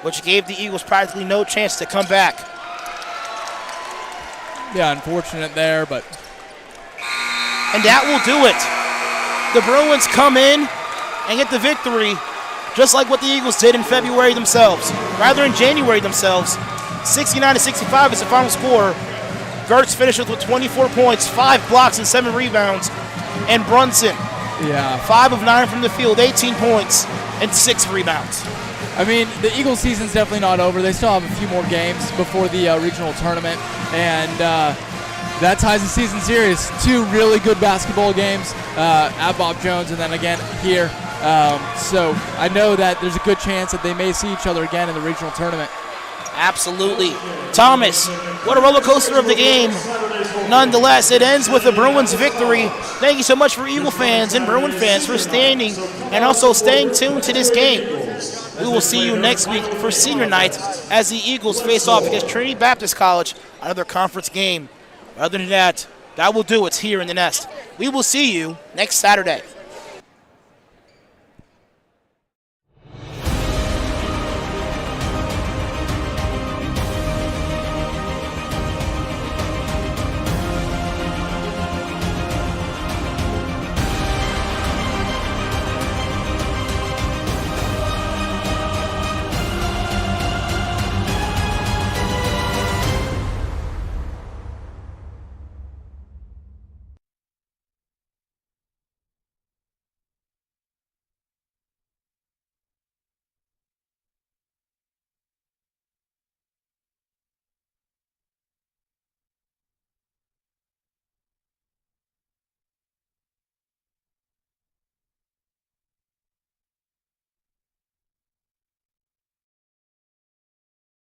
which gave the Eagles practically no chance to come back. Yeah, unfortunate there, but... And that will do it. The Bruins come in and get the victory, just like what the Eagles did in February themselves. Rather, in January themselves. 69-65 is the final score. Gertz finishes with 24 points, 5 blocks and 7 rebounds. And Brunson, 5 of 9 from the field, 18 points and 6 rebounds. I mean, the Eagles season's definitely not over. They still have a few more games before the regional tournament, and that ties the season series. 2 really good basketball games at Bob Jones, and then again here. So I know that there's a good chance that they may see each other again in the regional tournament. Absolutely. Thomas, what a roller coaster of the game. Nonetheless, it ends with the Bruins victory. Thank you so much for Eagle fans and Bruin fans for standing and also staying tuned to this game. We will see you next week for senior night as the Eagles face off against Trinity Baptist College, another conference game. Other than that, that will do it here in the Nest. We will see you next Saturday.